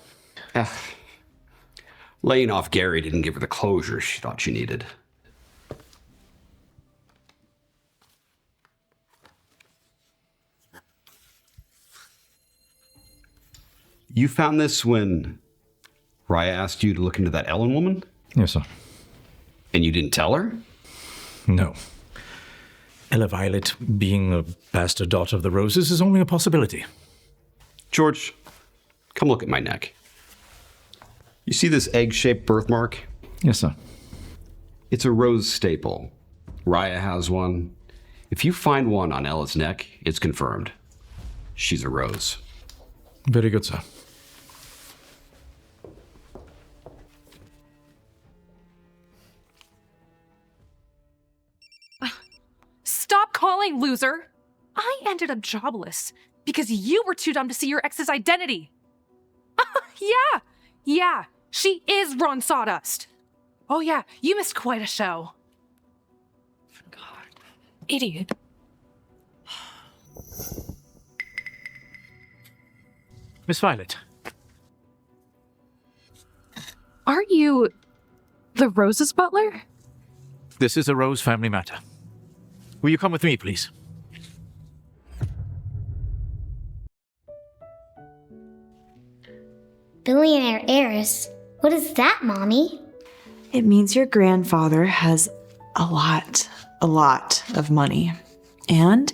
Laying off Gary didn't give her the closure she thought she needed. You found this when Raya asked you to look into that Ellen woman? Yes, sir. And you didn't tell her? No. Ella Violet, being a bastard daughter of the Roses, is only a possibility. George, come look at my neck. You see this egg-shaped birthmark? Yes, sir. It's a Rose staple. Raya has one. If you find one on Ella's neck, it's confirmed. She's a Rose. Very good, sir. Stop calling, loser! I ended up jobless because you were too dumb to see your ex's identity. Yeah, she is Ron Sawdust. Oh yeah, you missed quite a show. God, idiot. Miss Violet. Aren't you the Rose's butler? This is a Rose family matter. Will you come with me, please? Billionaire heiress? What is that, Mommy? It means your grandfather has a lot of money. And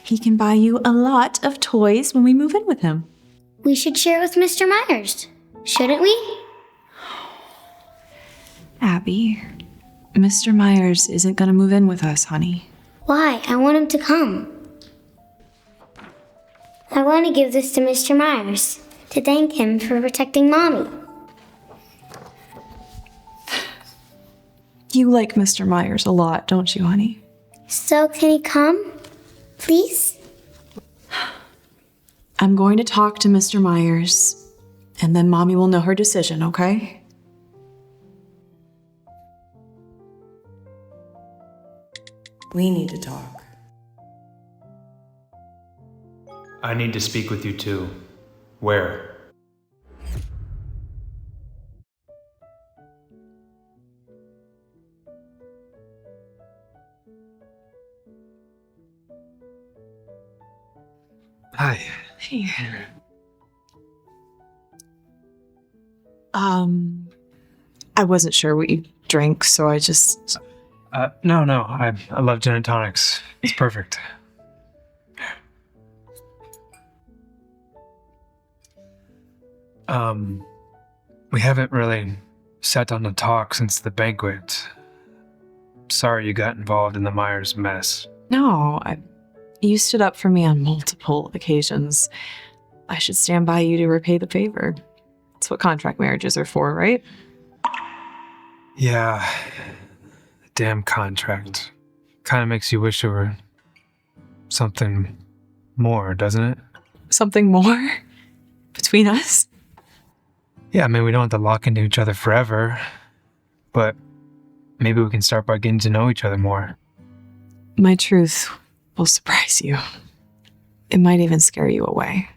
he can buy you a lot of toys when we move in with him. We should share with Mr. Myers, shouldn't we? Abby, Mr. Myers isn't gonna move in with us, honey. Why? I want him to come. I want to give this to Mr. Myers to thank him for protecting Mommy. You like Mr. Myers a lot, don't you, honey? So can he come? Please? I'm going to talk to Mr. Myers, and then Mommy will know her decision, okay? We need to talk. I need to speak with you too. Where? Hi. Hey. I wasn't sure what you drank, so I just... No. I love gin and tonics. It's perfect. We haven't really sat down to talk since the banquet. Sorry you got involved in the Myers mess. No, you stood up for me on multiple occasions. I should stand by you to repay the favor. That's what contract marriages are for, right? Yeah. Damn contract. Kind of makes you wish it were something more, doesn't it? Something more? Between us? Yeah, I mean, we don't have to lock into each other forever, but maybe we can start by getting to know each other more. My truth will surprise you. It might even scare you away.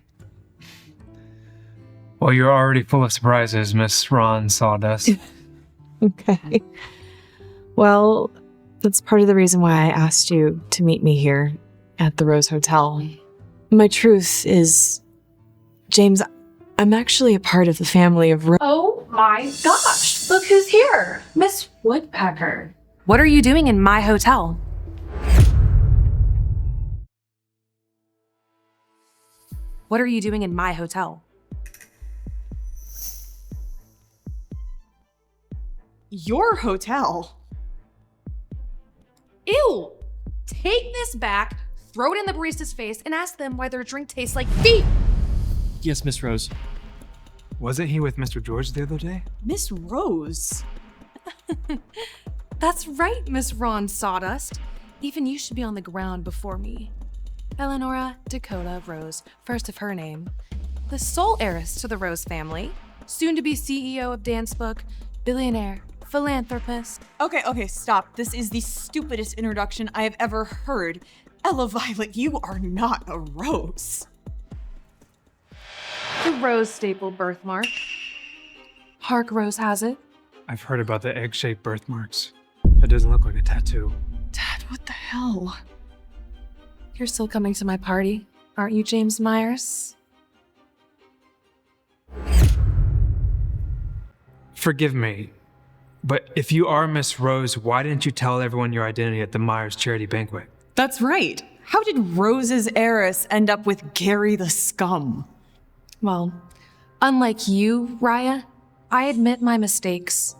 Well, you're already full of surprises, Miss Ron Sawdust. Okay. Well, that's part of the reason why I asked you to meet me here at the Rose Hotel. My truth is, James, I'm actually a part of the family of Oh my gosh, look who's here. Miss Woodpecker. What are you doing in my hotel? What are you doing in my hotel? Your hotel? Ew! Take this back, throw it in the barista's face, and ask them why their drink tastes like feet! Yes, Miss Rose. Wasn't he with Mr. George the other day? Miss Rose? That's right, Miss Ron Sawdust. Even you should be on the ground before me. Eleonora Dakota Rose, first of her name. The sole heiress to the Rose family. Soon to be CEO of Dance Book. Billionaire. Philanthropist. Okay, stop. This is the stupidest introduction I have ever heard. Ella Violet, you are not a rose. The Rose staple birthmark. Park Rose has it. I've heard about the egg-shaped birthmarks. That doesn't look like a tattoo. Dad, what the hell? You're still coming to my party, aren't you, James Myers? Forgive me, but if you are Miss Rose, why didn't you tell everyone your identity at the Myers charity banquet? That's right. How did Rose's heiress end up with Gary the scum? Well, unlike you, Raya, I admit my mistakes.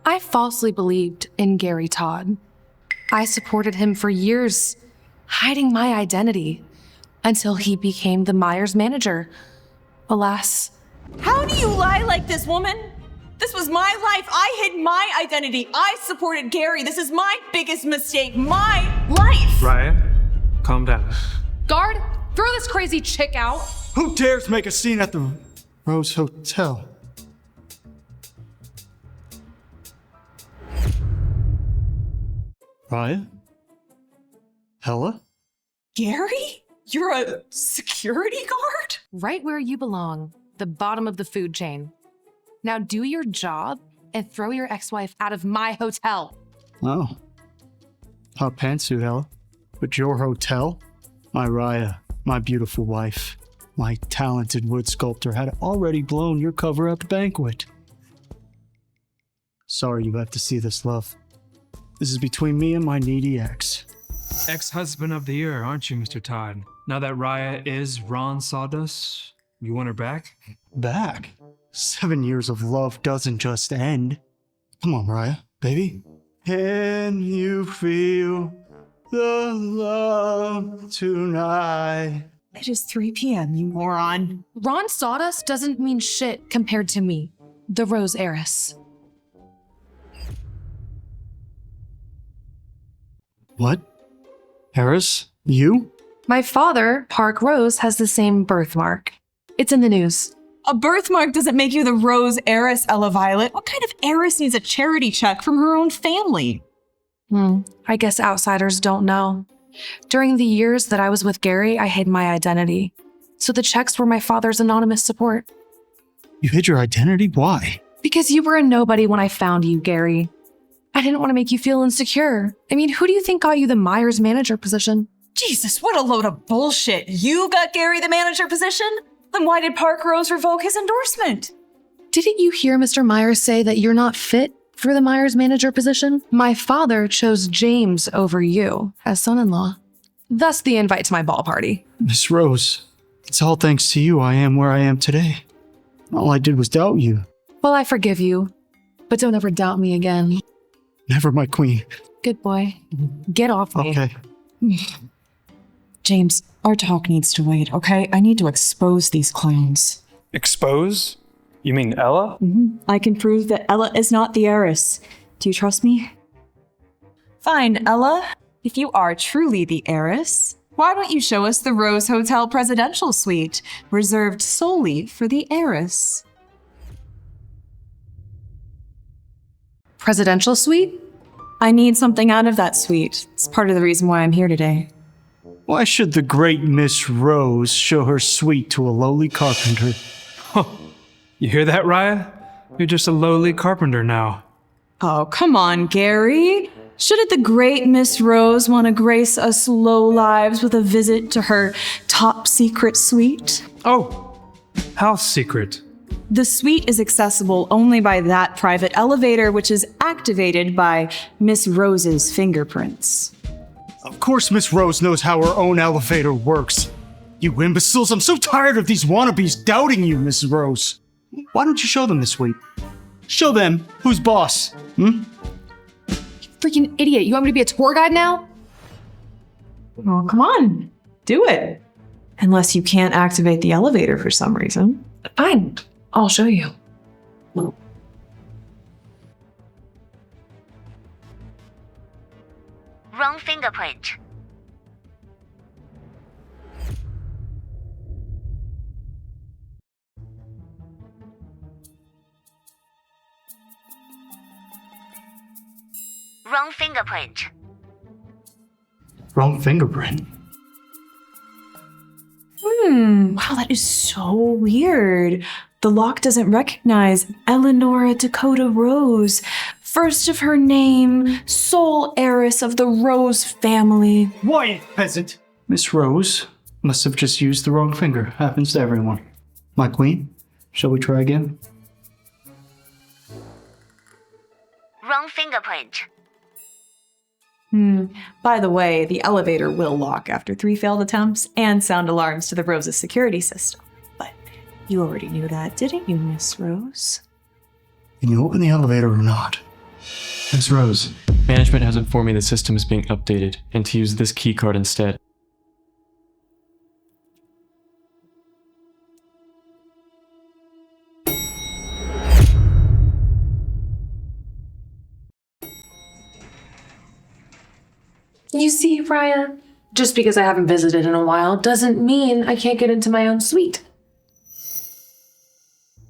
I falsely believed in Gary Todd. I supported him for years, hiding my identity, until he became the Myers manager. Alas. How do you lie like this, woman? This was my life. I hid my identity. I supported Gary. This is my biggest mistake. My life. Ryan, calm down. Guard, throw this crazy chick out. Who dares make a scene at the Rose Hotel? Ryan? Hella? Gary? You're a security guard? Right where you belong, the bottom of the food chain. Now do your job and throw your ex-wife out of my hotel. Oh. Hot pantsuit, Hella. But your hotel? My Raya, my beautiful wife, my talented wood sculptor had already blown your cover at the banquet. Sorry you have to see this, love. This is between me and my needy ex. Ex-husband of the year, aren't you, Mr. Todd? Now that Raya is Ron Sawdust, you want her back? Back? 7 years of love doesn't just end. Come on, Raya, baby. Can you feel the love tonight? It is 3 p.m., you moron. Ron Sawdust doesn't mean shit compared to me, the Rose heiress. What? Heiress? You? My father, Park Rose, has the same birthmark. It's in the news. A birthmark doesn't make you the Rose heiress, Ella Violet. What kind of heiress needs a charity check from her own family? I guess outsiders don't know. During the years that I was with Gary, I hid my identity. So the checks were my father's anonymous support. You hid your identity? Why? Because you were a nobody when I found you, Gary. I didn't want to make you feel insecure. I mean, who do you think got you the Myers manager position? Jesus, what a load of bullshit. You got Gary the manager position? Then why did Park Rose revoke his endorsement? Didn't you hear Mr. Myers say that you're not fit for the Myers manager position? My father chose James over you as son-in-law. Thus the invite to my ball party. Miss Rose, it's all thanks to you I am where I am today. All I did was doubt you. Well, I forgive you, but don't ever doubt me again. Never, my queen. Good boy. Get off me. Okay. James, our talk needs to wait, okay? I need to expose these clowns. Expose? You mean Ella? I can prove that Ella is not the heiress. Do you trust me? Fine, Ella. If you are truly the heiress, why don't you show us the Rose Hotel presidential suite, reserved solely for the heiress? Presidential suite? I need something out of that suite. It's part of the reason why I'm here today. Why should the great Miss Rose show her suite to a lowly carpenter? You hear that, Raya? You're just a lowly carpenter now. Oh, come on, Gary. Shouldn't the great Miss Rose want to grace us low lives with a visit to her top secret suite? Oh, house secret. The suite is accessible only by that private elevator, which is activated by Miss Rose's fingerprints. Of course Miss Rose knows how her own elevator works. You imbeciles, I'm so tired of these wannabes doubting you, Miss Rose. Why don't you show them the suite? Show them who's boss, Freaking idiot. You want me to be a tour guide now? Well, come on. Do it. Unless you can't activate the elevator for some reason. Fine. I'll show you. Wrong fingerprint. Wrong fingerprint. Wrong fingerprint. Wow, that is so weird. The lock doesn't recognize Eleanora Dakota Rose, first of her name, sole heiress of the Rose family. Why, peasant? Miss Rose must have just used the wrong finger. Happens to everyone. My queen, shall we try again? Wrong fingerprint. By the way, the elevator will lock after 3 failed attempts and sound alarms to the Rose's security system. But you already knew that, didn't you, Miss Rose? Can you open the elevator or not? Miss Rose. Management has informed me the system is being updated and to use this key card instead. You see, Raya, just because I haven't visited in a while doesn't mean I can't get into my own suite.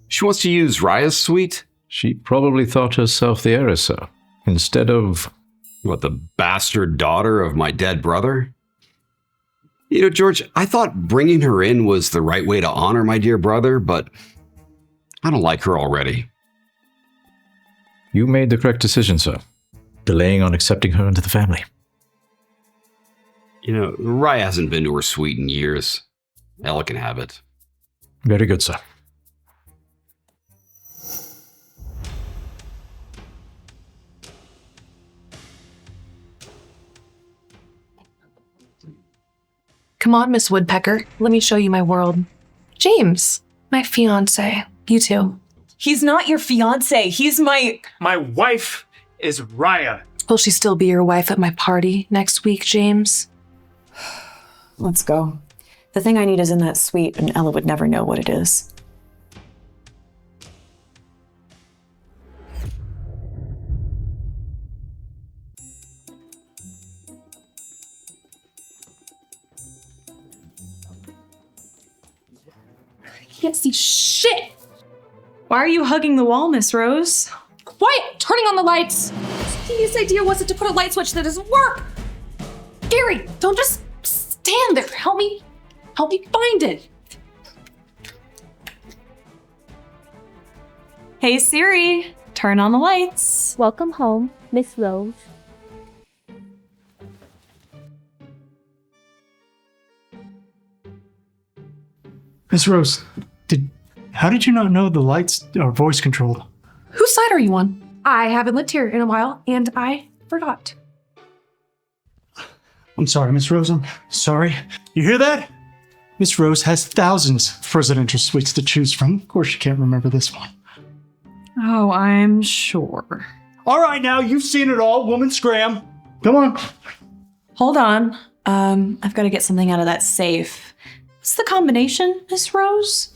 She wants to use Raya's suite? She probably thought herself the heiress, sir, instead of... What, the bastard daughter of my dead brother? You know, George, I thought bringing her in was the right way to honor my dear brother, but I don't like her already. You made the correct decision, sir, delaying on accepting her into the family. You know, Raya hasn't been to her suite in years. Ella can have it. Very good, sir. Come on, Miss Woodpecker. Let me show you my world. James, my fiancé. You too. He's not your fiancé. He's my wife is Raya. Will she still be your wife at my party next week, James? Let's go. The thing I need is in that suite, and Ella would never know what it is. I can't see shit! Why are you hugging the wall, Miss Rose? Quiet! Turning on the lights! Steve's idea wasn't to put a light switch that doesn't work! Gary, don't just stand there. Help me find it. Hey Siri, turn on the lights. Welcome home, Miss Rose. Miss Rose, how did you not know the lights are voice controlled? Whose side are you on? I haven't lived here in a while, and I forgot. I'm sorry, Miss Rose. I'm sorry. You hear that? Miss Rose has thousands of presidential suites to choose from. Of course, she can't remember this one. Oh, I'm sure. All right, now you've seen it all. Woman scram. Come on. Hold on. I've got to get something out of that safe. What's the combination, Miss Rose?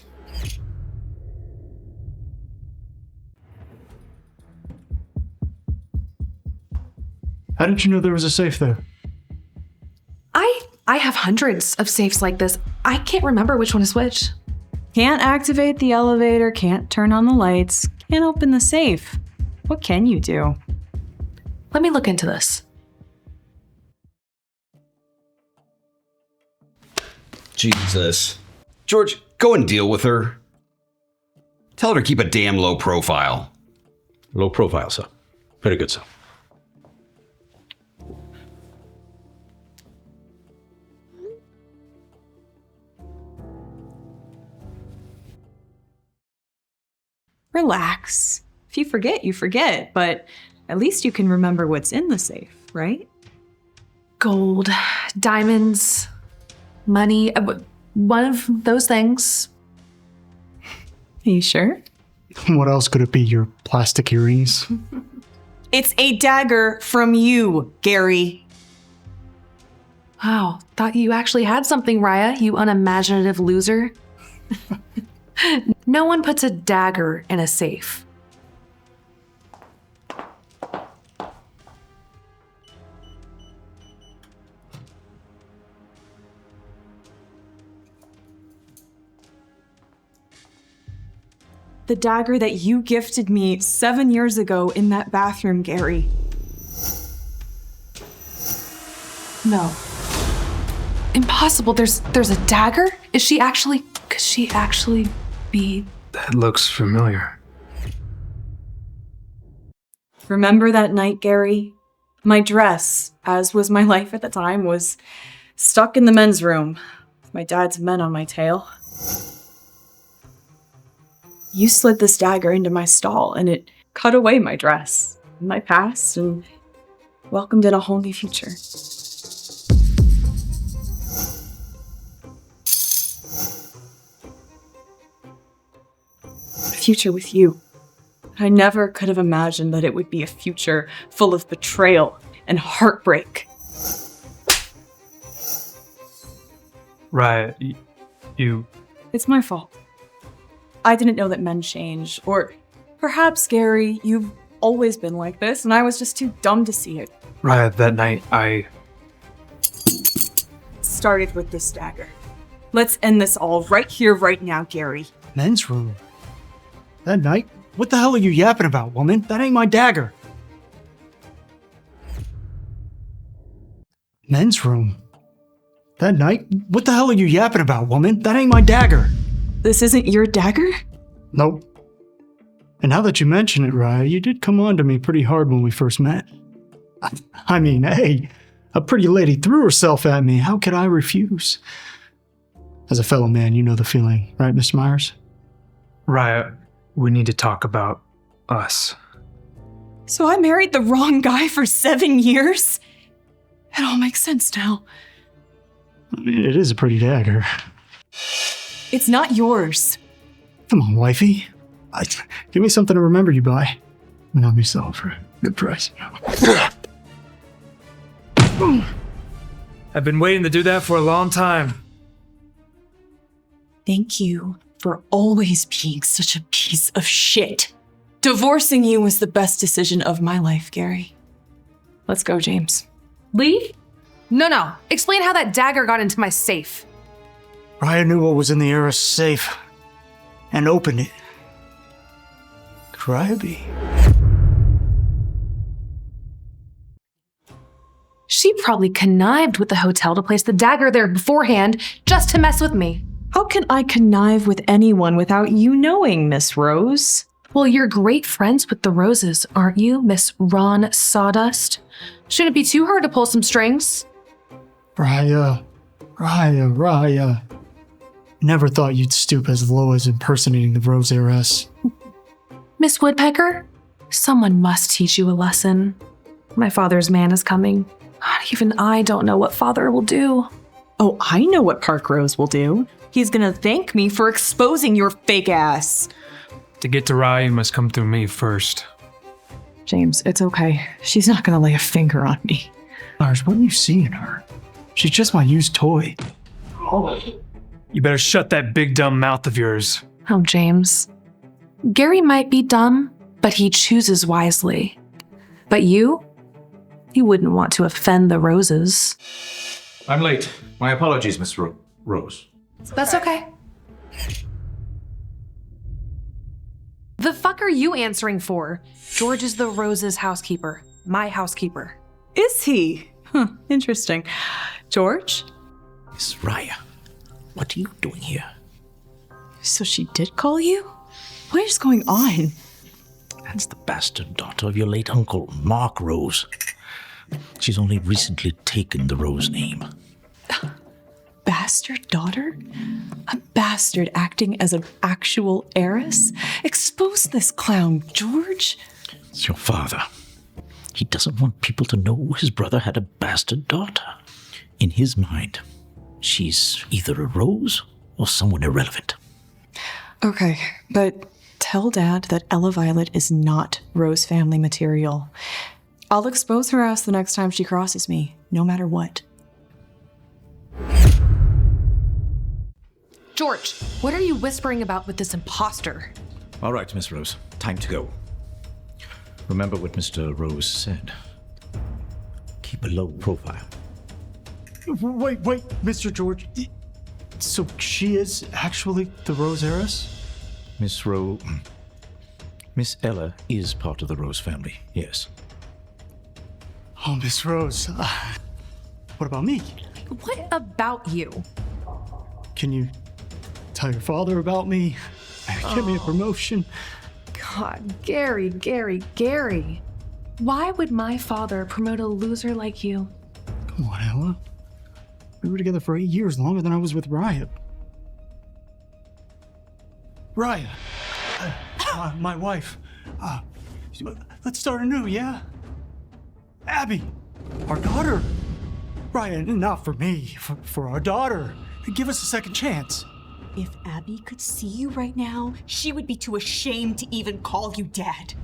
How did you know there was a safe there? I have hundreds of safes like this. I can't remember which one is which. Can't activate the elevator, can't turn on the lights, can't open the safe. What can you do? Let me look into this. Jesus. George, go and deal with her. Tell her to keep a damn low profile. Low profile, sir. Very good, sir. Relax. If you forget, you forget, but at least you can remember what's in the safe, right? Gold, diamonds, money, one of those things. Are you sure? What else could it be? Your plastic earrings? It's a dagger from you, Gary. Wow, thought you actually had something, Raya, you unimaginative loser. No one puts a dagger in a safe. The dagger that you gifted me 7 years ago in that bathroom, Gary. No. Impossible. There's a dagger? Could she actually be? That looks familiar. Remember that night, Gary? My dress, as was my life at the time, was stuck in the men's room with my dad's men on my tail. You slid this dagger into my stall and it cut away my dress, my past, and welcomed in a whole new future. A future with you. I never could have imagined that it would be a future full of betrayal and heartbreak. Right, you... It's my fault. I didn't know that men change, or perhaps, Gary, you've always been like this, and I was just too dumb to see it. Right, that night, I... Started with this dagger. Let's end this all right here, right now, Gary. Men's room? That night? What the hell are you yapping about, woman? That ain't my dagger. Men's room? That night? What the hell are you yapping about, woman? That ain't my dagger. This isn't your dagger? Nope. And now that you mention it, Raya, you did come on to me pretty hard when we first met. I mean, hey, a pretty lady threw herself at me. How could I refuse? As a fellow man, you know the feeling, right, Mr. Myers? Raya, we need to talk about us. So I married the wrong guy for 7 years? It all makes sense now. I mean, it is a pretty dagger. It's not yours. Come on, wifey. Give me something to remember you by. And I'll be selling for a good price. I've been waiting to do that for a long time. Thank you for always being such a piece of shit. Divorcing you was the best decision of my life, Gary. Let's go, James. Leave? No. Explain how that dagger got into my safe. Raya knew what was in the Heiress safe and opened it. Could Raya be? She probably connived with the hotel to place the dagger there beforehand just to mess with me. How can I connive with anyone without you knowing, Miss Rose? Well, you're great friends with the Roses, aren't you, Miss Ron Sawdust? Shouldn't it be too hard to pull some strings? Raya. Never thought you'd stoop as low as impersonating the Rose Heiress. Miss Woodpecker, someone must teach you a lesson. My father's man is coming. God, even I don't know what father will do. Oh, I know what Park Rose will do. He's gonna thank me for exposing your fake ass. To get to Raya, you must come through me first. James, it's okay. She's not gonna lay a finger on me. Lars, what do you see in her? She's just my used toy. You better shut that big dumb mouth of yours. Oh, James. Gary might be dumb, but he chooses wisely. But you wouldn't want to offend the Roses. I'm late. My apologies, Miss Rose. That's okay. The fuck are you answering for? George is the Rose's housekeeper. My housekeeper. Is he? Interesting. George? Miss Raya, what are you doing here? So she did call you? What is going on? That's the bastard daughter of your late uncle, Mark Rose. She's only recently taken the Rose name. Bastard daughter? A bastard acting as an actual heiress? Expose this clown, George. It's your father. He doesn't want people to know his brother had a bastard daughter. In his mind, she's either a Rose or someone irrelevant. Okay, but tell Dad that Ella Violet is not Rose family material. I'll expose her ass the next time she crosses me, no matter what. George, what are you whispering about with this imposter? All right, Miss Rose, time to go. Remember what Mr. Rose said. Keep a low profile. Wait, Mr. George. So she is actually the Rose Heiress? Miss Ella is part of the Rose family, yes. Oh, Miss Rose. What about me? What about you? Can you tell your father about me? Get me a promotion. God, Gary. Why would my father promote a loser like you? Come on, Ella. We were together for 8 years, longer than I was with Raya. Raya, my wife. Let's start anew, yeah? Abby, our daughter. Raya, not for me, for our daughter. Give us a second chance. If Abby could see you right now, she would be too ashamed to even call you Dad.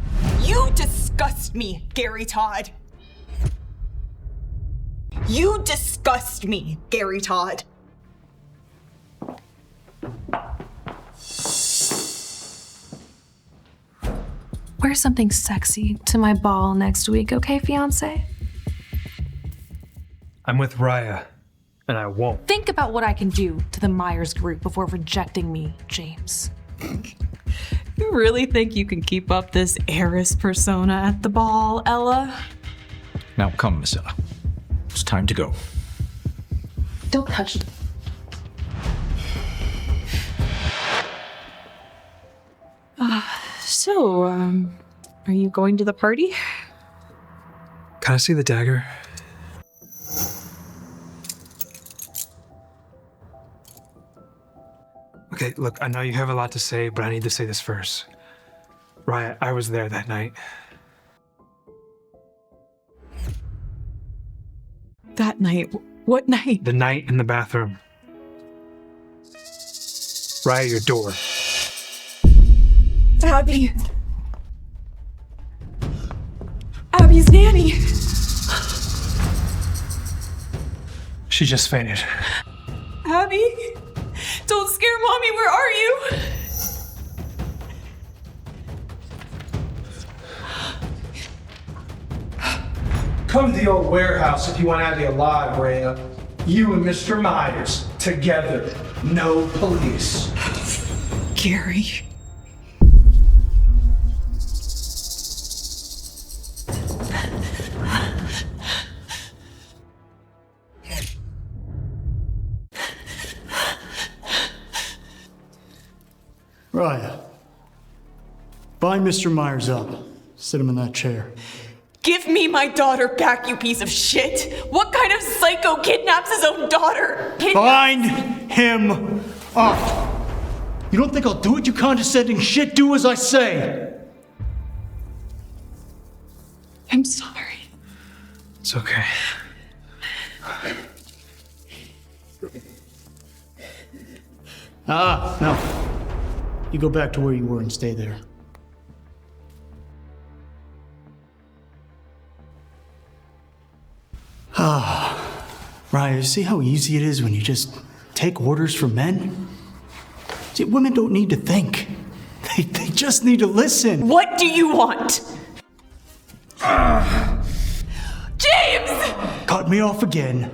You disgust me, Gary Todd. You disgust me, Gary Todd. Wear something sexy to my ball next week, okay, fiancé? I'm with Raya, and I won't. Think about what I can do to the Myers group before rejecting me, James. You really think you can keep up this heiress persona at the ball, Ella? Now come, Miss Ella. It's time to go. Don't touch it. So, are you going to the party? Can I see the dagger? Okay, look, I know you have a lot to say, but I need to say this first. Raya, I was there that night. That night? What night? The night in the bathroom. Raya, your door. Abby. Abby's nanny. She just fainted. Abby? Don't scare Mommy, where are you? Come to the old warehouse if you want Abby alive, Rhea. You and Mr. Myers, together. No police. Gary. Raya, bind Mr. Myers up. Sit him in that chair. Give me my daughter back, you piece of shit! What kind of psycho kidnaps his own daughter? Bind him Oh, you don't think I'll do it, you condescending shit? Do as I say. I'm sorry. It's okay. No. You go back to where you were and stay there. Raya, see how easy it is when you just take orders from men? See, women don't need to think. They just need to listen. What do you want? James! Cut me off again.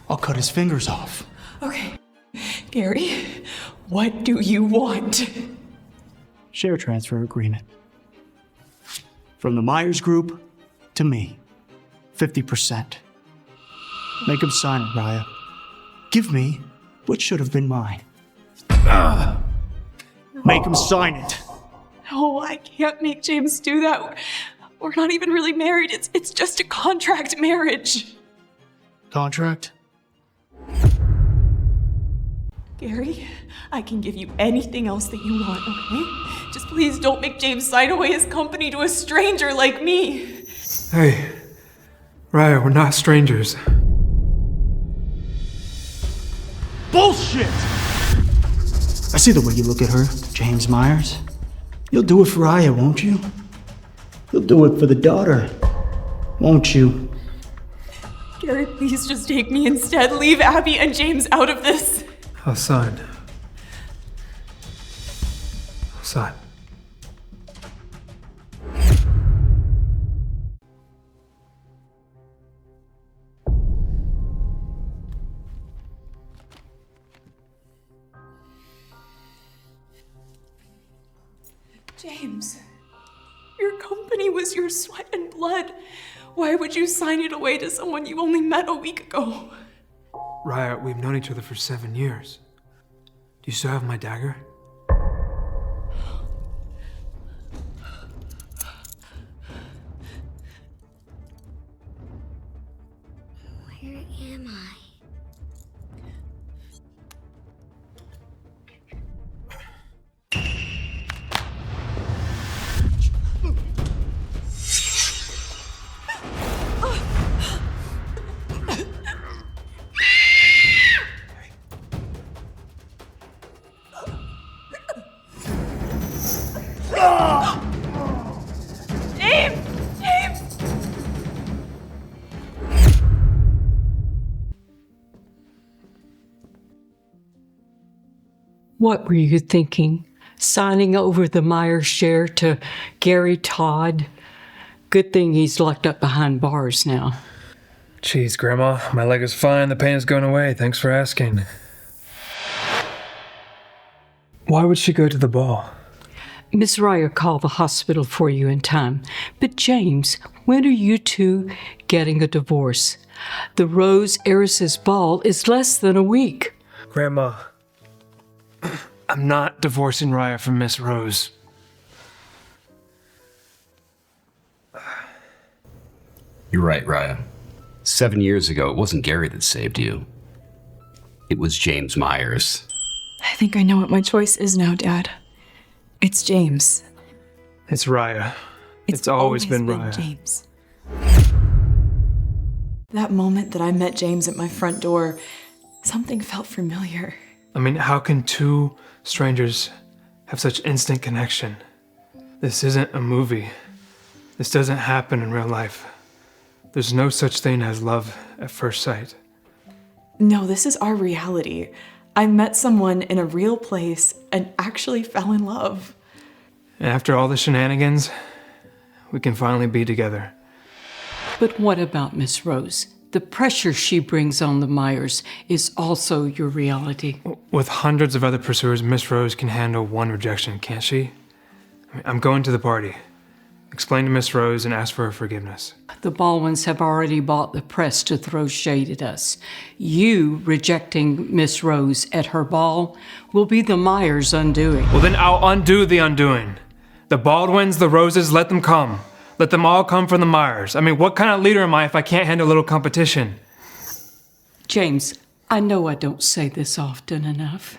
I'll cut his fingers off. Okay. Gary, what do you want? Share transfer agreement. From the Myers Group to me. 50%. Make him sign it, Raya. Give me what should have been mine. Make him sign it. No, I can't make James do that. We're not even really married. It's just a contract marriage. Contract? Gary, I can give you anything else that you want, okay? Just please don't make James sign away his company to a stranger like me. Hey, Raya, we're not strangers. Bullshit! I see the way you look at her, James Myers. You'll do it for Raya, won't you? You'll do it for the daughter, won't you? Gary, please just take me instead. Leave Abby and James out of this. I'll sign. I'll sign. James, your company was your sweat and blood. Why would you sign it away to someone you only met a week ago? Raya, we've known each other for 7 years. Do you still have my dagger? Where am I? What were you thinking? Signing over the Myers share to Gary Todd? Good thing he's locked up behind bars now. Jeez, Grandma, my leg is fine. The pain is going away. Thanks for asking. Why would she go to the ball? Miss Raya called the hospital for you in time. But James, when are you two getting a divorce? The Rose Heiress's ball is less than a week. Grandma, I'm not divorcing Raya from Miss Rose. You're right, Raya. 7 years ago, it wasn't Gary that saved you. It was James Myers. I think I know what my choice is now, Dad. It's James. It's Raya. It's always been Raya. James. That moment that I met James at my front door, something felt familiar. I mean, how can two strangers have such instant connection? This isn't a movie. This doesn't happen in real life. There's no such thing as love at first sight. No, this is our reality. I met someone in a real place and actually fell in love. And after all the shenanigans, we can finally be together. But what about Miss Rose? The pressure she brings on the Myers is also your reality. With hundreds of other pursuers, Miss Rose can handle one rejection, can't she? I'm going to the party. Explain to Miss Rose and ask for her forgiveness. The Baldwins have already bought the press to throw shade at us. You rejecting Miss Rose at her ball will be the Myers' undoing. Well, then I'll undo the undoing. The Baldwins, the Roses, let them come. Let them all come from the Myers. I mean, what kind of leader am I if I can't handle a little competition? James, I know I don't say this often enough,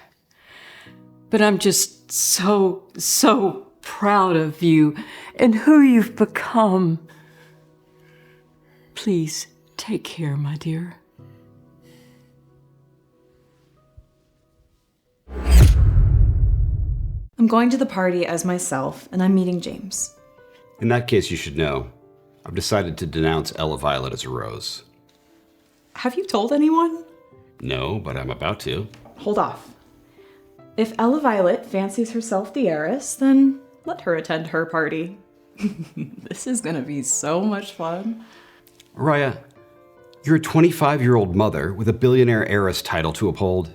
But I'm just so proud of you and who you've become. Please take care, my dear. I'm going to the party as myself, and I'm meeting James. In that case, you should know, I've decided to denounce Ella Violet as a rose. Have you told anyone? No, but I'm about to. Hold off. If Ella Violet fancies herself the heiress, then let her attend her party. This is gonna be so much fun. Raya, you're a 25-year-old mother with a billionaire heiress title to uphold.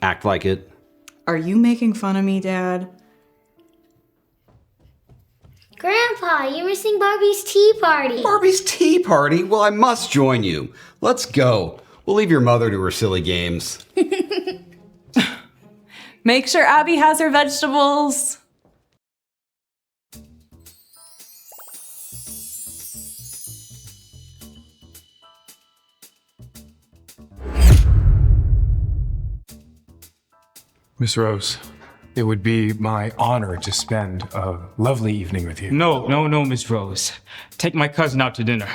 Act like it. Are you making fun of me, Dad? Grandpa, you're missing Barbie's tea party. Barbie's tea party? Well, I must join you. Let's go. We'll leave your mother to her silly games. Make sure Abby has her vegetables. Miss Rose, it would be my honor to spend a lovely evening with you. No, Miss Rose. Take my cousin out to dinner.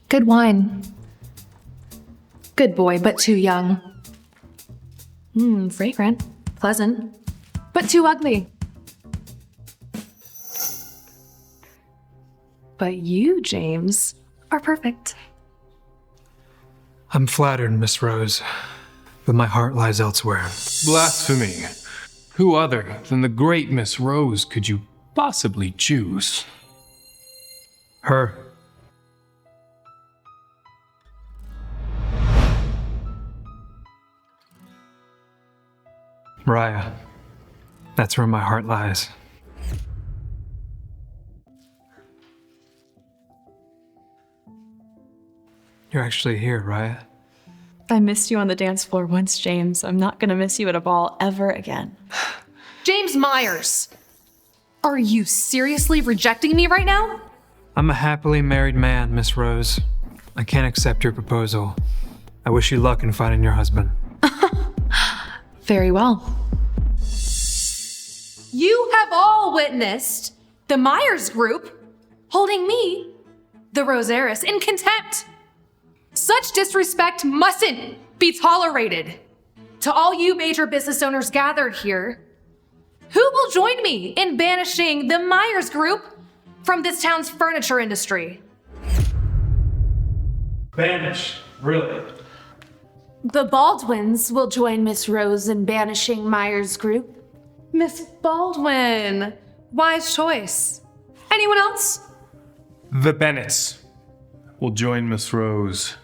Good wine. Good boy, but too young. Fragrant, pleasant, but too ugly. But you, James, are perfect. I'm flattered, Miss Rose, but my heart lies elsewhere. Blasphemy. Who other than the great Miss Rose could you possibly choose? Her. Raya. That's where my heart lies. You're actually here, Raya. I missed you on the dance floor once, James. I'm not gonna miss you at a ball ever again. James Myers! Are you seriously rejecting me right now? I'm a happily married man, Miss Rose. I can't accept your proposal. I wish you luck in finding your husband. Very well. You have all witnessed the Myers group holding me, the Rose Heiress, in contempt. Such disrespect mustn't be tolerated. To all you major business owners gathered here, who will join me in banishing the Myers group from this town's furniture industry? Banish? Really? The Baldwins will join Miss Rose in banishing Myers group. Miss Baldwin, wise choice. Anyone else? The Bennetts will join Miss Rose.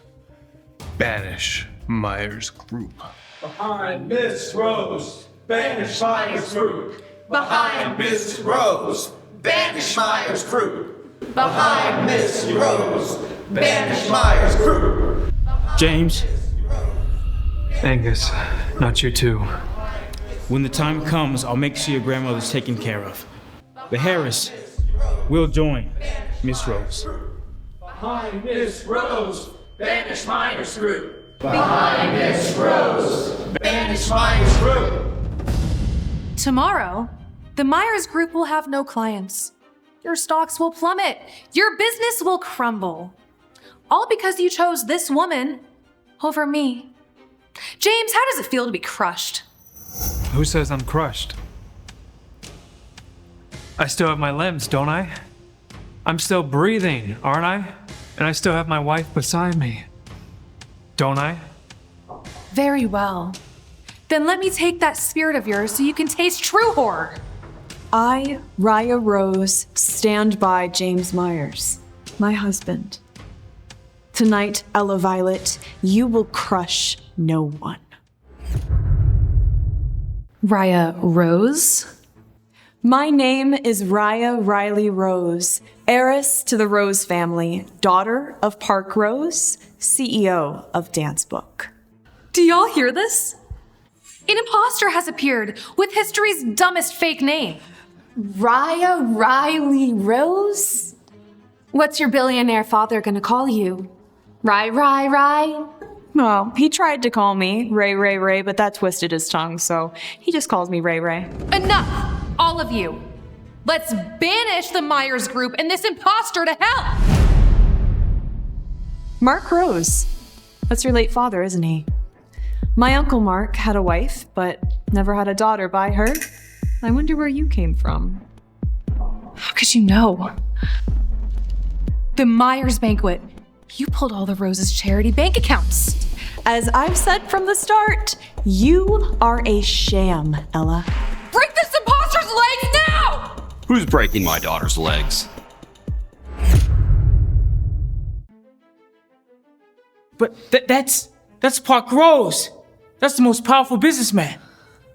Banish Myers Group. Behind Miss Rose, banish Myers Group. Behind Miss Rose, banish Myers Group. Behind Miss Rose, banish Myers Group. James, Angus, not you too. when the time comes, I'll make sure your grandmother's taken care of. The Heiress will join Miss Rose. Behind Miss Rose, banish Myers Group. Behind Miss Rose, banish Myers Group. Tomorrow, the Myers Group will have no clients. Your stocks will plummet. Your business will crumble. All because you chose this woman over me. James, how does it feel to be crushed? Who says I'm crushed? I still have my limbs, don't I? I'm still breathing, aren't I? And I still have my wife beside me. Don't I? Very well. Then let me take that spirit of yours so you can taste true horror. I, Raya Rose, stand by James Myers, my husband. Tonight, Ella Violet, you will crush no one. Raya Rose? My name is Raya Riley Rose, heiress to the Rose family, daughter of Park Rose, CEO of Dance Book. Do y'all hear this? An imposter has appeared with history's dumbest fake name. Raya Riley Rose? What's your billionaire father gonna call you? Rye. Well, he tried to call me Ray, but that twisted his tongue, so he just calls me Ray. Enough! All of you! Let's banish the Myers group and this imposter to hell! Mark Rose. That's your late father, isn't he? My Uncle Mark had a wife, but never had a daughter by her. I wonder where you came from. How could you know? The Myers banquet. You pulled all the Rose's charity bank accounts. As I've said from the start, you are a sham, Ella. Break this imposter's legs now! Who's breaking my daughter's legs? But that's Park Rose. That's the most powerful businessman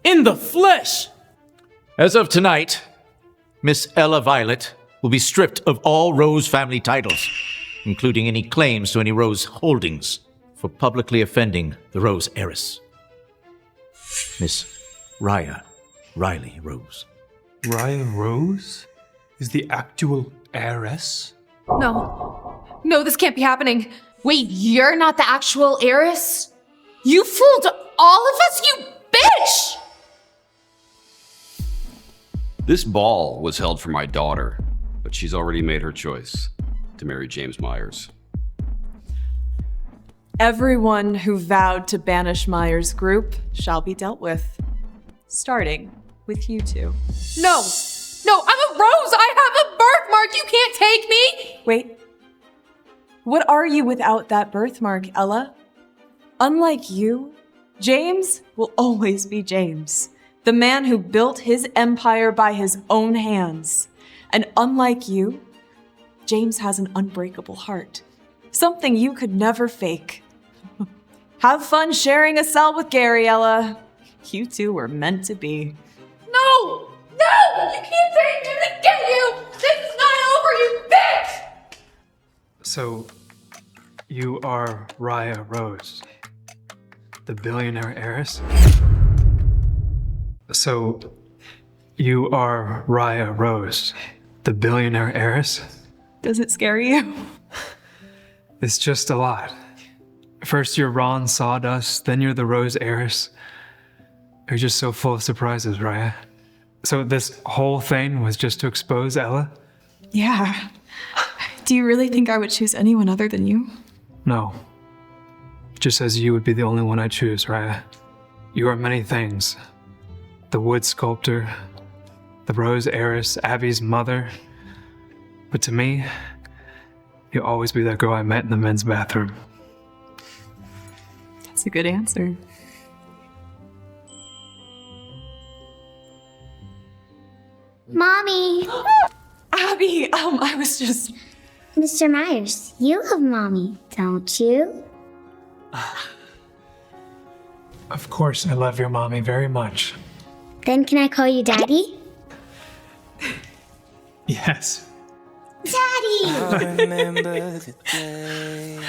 in the flesh. As of tonight, Miss Ella Violet will be stripped of all Rose family titles, including any claims to any Rose holdings, for publicly offending the Rose heiress. Miss Raya Riley Rose. Raya Rose is the actual heiress? No, this can't be happening. Wait, you're not the actual heiress? You fooled all of us, you bitch! This ball was held for my daughter, but she's already made her choice to marry James Myers. Everyone who vowed to banish Myers Group shall be dealt with, starting with you two. No, I'm a Rose! I have a birthmark! You can't take me! Wait. What are you without that birthmark, Ella? Unlike you, James will always be James, the man who built his empire by his own hands. And unlike you, James has an unbreakable heart, something you could never fake. Have fun sharing a cell with Gary, Ella. You two were meant to be. No! You can't take me to get you! This is not over, you bitch! So, you are Raya Rose, the billionaire heiress? So, you are Raya Rose, the billionaire heiress? Does it scare you? It's just a lot. First you're Ron Sawdust, then you're the Rose heiress. You're just so full of surprises, Raya. So this whole thing was just to expose Ella? Yeah. Do you really think I would choose anyone other than you? No. Just as you would be the only one I choose, Raya. You are many things. The wood sculptor, the Rose heiress, Abby's mother. But to me, you'll always be that girl I met in the men's bathroom. That's a good answer. Mommy! Abby, I was just... Mr. Myers, you love Mommy, don't you? Of course, I love your mommy very much. Then can I call you Daddy? Yes. Daddy! I remember the day.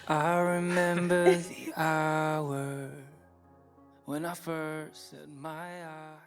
I remember the hour when I first set my eyes